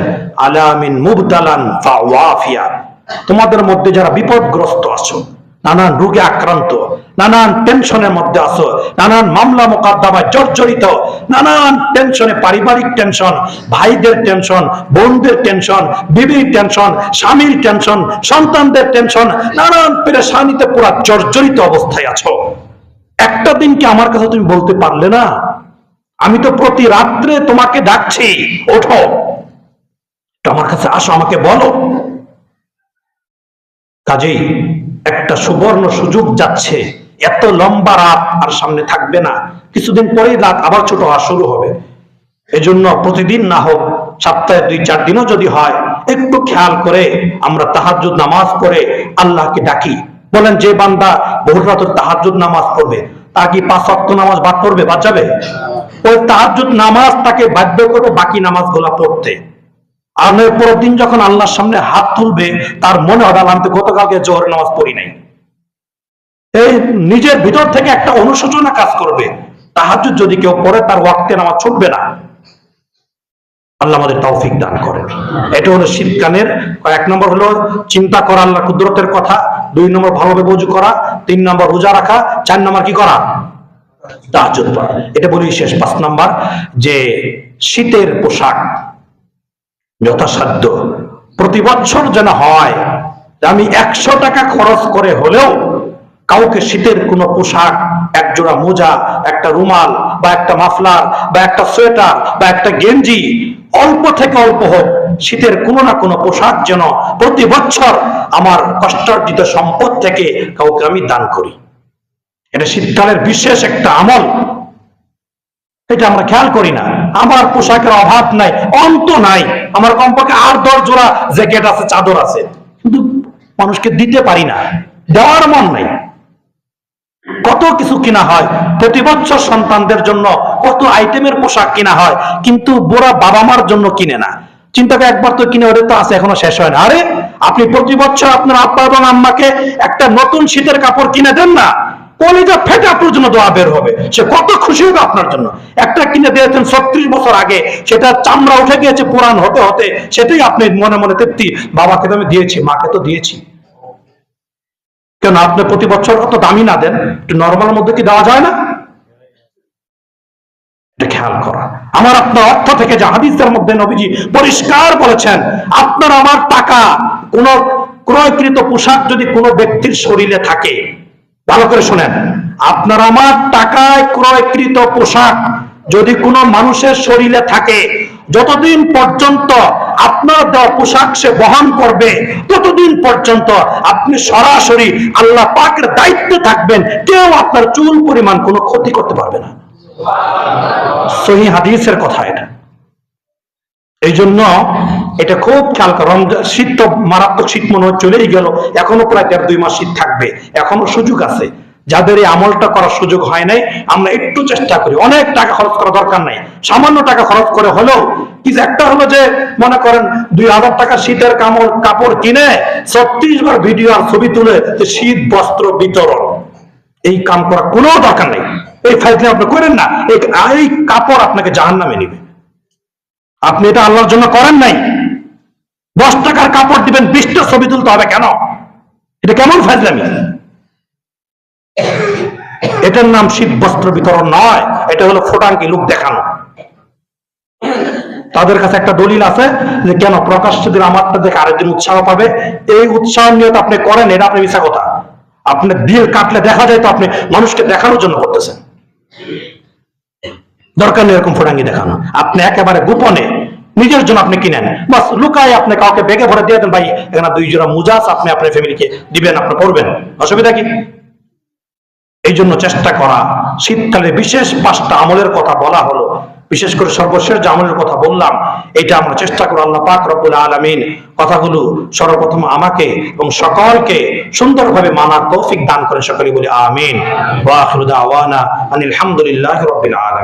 আলা মিন মুবতালান ফাওয়াফিয়া। তোমাদের মধ্যে যারা বিপদগ্রস্ত আছো, নানান রোগে আক্রান্ত, নানান টেনশনের মধ্যে আছো, নানান মামলা মোকদ্দমায় জর্জরিত, নানান টেনশনে, পারিবারিক টেনশন, ভাইদের টেনশন, বোনদের টেনশন, বিবির টেনশন, স্বামীর টেনশন, সন্তানদের টেনশন, নানান পেরেশানিতে পুরো জর্জরিত অবস্থায় আছো, একটা দিন কি আমার কাছে তুমি বলতে পারলে না, আমি তো প্রতি রাত্রে তোমাকে ডাকছি, ওঠো, আমার কাছে আসো, আমাকে বলো। কাজেই একটা সুবর্ণ সুযোগ যাচ্ছে, এত লম্বা রাত আর সামনে থাকবে না, কিছুদিন পরেই রাত আবার ছোট হওয়া শুরু হবে। এজন্য প্রতিদিন না হোক, সপ্তাহে 2-4 দিনও যদি হয়, একটু খেয়াল করে আমরা তাহাজ্জুদ নামাজ পড়ে আল্লাহকে ডাকি। বলেন, যে বান্দা ভোর রাতের তাহাজ্জুদ নামাজ পড়বে, তা কি 5 ওয়াক্ত নামাজ বাদ পড়বে? বাদ যাবে? ওই তাহাজ্জুদ নামাজ তাকে বাধ্য করবে বাকি নামাজগুলো পড়তে। আর পরের দিন যখন আল্লাহর সামনে হাত তুলবে, তার মনে হবে আমি তো গতকালকে জোহরের নামাজ পড়ি নাই। এই নিজের ভিতর থেকে একটা অনুশোচনা কাজ করবে। তাহাজ্জুদ যদি কেউ পড়ে, তার ওয়াক্তে নামাজ ছুটবে না। আল্লাহ আমাদের তৌফিক দান করেন। এটা হলো শীতকালের 1 নম্বর হলো চিন্তা করা আল্লাহর কুদরতের কথা, 2 নম্বর ভালোভাবে ওযু করা, 3 নম্বর রোজা রাখা, 4 নম্বর কি করা? তাহাজ্জুদ পড়া। এটা বলি শেষ। 5 নম্বর, যে শীতের পোশাক যথাসাধ্য প্রতি বছর যেন হয়, আমি 100 টাকা খরচ করে হলেও কাউকে শীতের কোনো পোশাক, এক জোড়া মোজা, একটা রুমাল বা একটা মাফলার বা একটা সোয়েটার বা একটা গেঞ্জি, অল্প থেকে অল্প হোক, শীতের কোনো না কোনো পোশাক যেন প্রতি বছর আমার কষ্টার্জিত সম্পদ থেকে কাউকে আমি দান করি। এটা শীতকালের বিশেষ একটা আমল। এটা আমরা খেয়াল করি না। আমার পোশাকের অভাব নাই, অন্ত নাই, আমার কমপক্ষে 8-10 জোড়া জ্যাকেট আছে, চাদর আছে, কিন্তু মানুষকে দিতে পারি না, দেওয়ার মন নাই। কত কিছু কিনা হয় প্রতি বছর, সন্তানদের জন্য কত আইটেমের পোশাক কিনা হয়, কিন্তু বুড়া বাবা মার জন্য কিনে না। চিন্তা করে, একবার তো কিনে ওদের তো আছে, এখনো শেষ হয় না। আরে আপনি প্রতি বছর আপনার আব্বা এবং আম্মাকে একটা নতুন শীতের কাপড় কিনে দেন না, কলিজা ফেটে আপনার জন্য দোয়া বের হবে, সে কত খুশি হবে আপনার জন্য। একটা কিনে দিয়েছেন 36 বছর আগে, সেটা চামড়া উঠে গিয়েছে পুরান হতে হতে, সেটাই আপনি মনে মনে তৃপ্তি, বাবাকে তো আমি দিয়েছি, মাকে তো দিয়েছি। কেন আপনি প্রতি বছর কত দামি না দেন, একটু নরমাল মধ্যে কি দেওয়া যায় না? এটা খেয়াল করা। আমার আপনার অর্থ থেকে, যে হাদিসের মধ্যে নবীজি পরিষ্কার বলেছেন, আপনার আমার টাকা, কোন ক্রয়কৃত পোশাক যদি কোনো ব্যক্তির শরীরে থাকে, ভালো করে শুনেন, আপনার আমার টাকায় ক্রয়কৃত পোশাক যদি কোনো মানুষের শরীরে থাকে, যতদিন পর্যন্ত আপনার দেওয়া পোশাক সে বহন করবে, ততদিন পর্যন্ত আপনি সরাসরি আল্লাহ পাকের দায়িত্বে থাকবেন, কেউ আপনার চুল পরিমাণ কোনো ক্ষতি করতে পারবে না। সহিহ হাদিসের কথা এটা। এই জন্য এটা খুব খেয়াল করো। শীত তো মারাত্মক শীত মনে হয় চলেই গেল, এখনো প্রায় 1.5-2 মাস শীত থাকবে, এখনো সুযোগ আছে। যাদের এই আমলটা করার সুযোগ হয় নাই, আমরা একটু চেষ্টা করি। অনেক টাকা খরচ করা দরকার নাই, সামান্য টাকা খরচ করে হলেও কিছু একটা হলো, যে মনে করেন 2000 টাকা শীতের কাপড় কিনে 36 বার ভিডিও আর ছবি তুলে যে শীত বস্ত্র বিতরণ, এই কাম করা কোনো দরকার নেই। এই ফাইজলামি আপনি করেন না, এই কাপড় আপনাকে জাহান্নামে নিবে। আপনি এটা আল্লাহর জন্য করেন নাই। 10 টাকার কাপড় দিবেন, 20টা ছবি তুলতে হবে কেন? এটা কেমন ফাইজলামি? এটার নাম শীত বস্ত্র বিতরণ নয়, এটা হলো ফোটাঙ্কি লোক দেখানো। তাদের কাছে একটা দলিল আছে যে কেন প্রকাশ্যে দিন আমারটা দেখে আরেকদিন উৎসাহ পাবে, এই উৎসাহ নিয়ে তো আপনি করেন, এটা আপনি মিছা কথা। আপনি দিল কাটলে দেখা যায় তো আপনি মানুষকে দেখানোর জন্য করতেছেন। দরকার নেই এরকম ফোটাঙ্গি দেখানো। আপনি একেবারে গোপনে নিজের জন্য আপনি কিনেন, বাস লুকায় আপনি কাউকে বেগে ভরে দিয়ে দেন, ভাই এখানে 2 জোড়া মুজাস, আপনি আপনার ফ্যামিলিকে দিবেন, আপনি পড়বেন, অসুবিধা কি? এই জন্য চেষ্টা করা। শীতকালে বিশেষ 5টা আমলের কথা বলা হলো, বিশেষ করে সর্বশেষ যে আমলের কথা বললাম, এটা আমরা চেষ্টা করব। আল্লাহ পাক রব্বুল আলামিন কথাগুলো সর্বপ্রথম আমাকে এবং সকলকে সুন্দরভাবে মানার তৌফিক দান করেন। সকলে বলি আমিন। ওয়া আখিরু দাওয়ানা আনিল হামদুলিল্লাহি রাব্বিল আলামিন।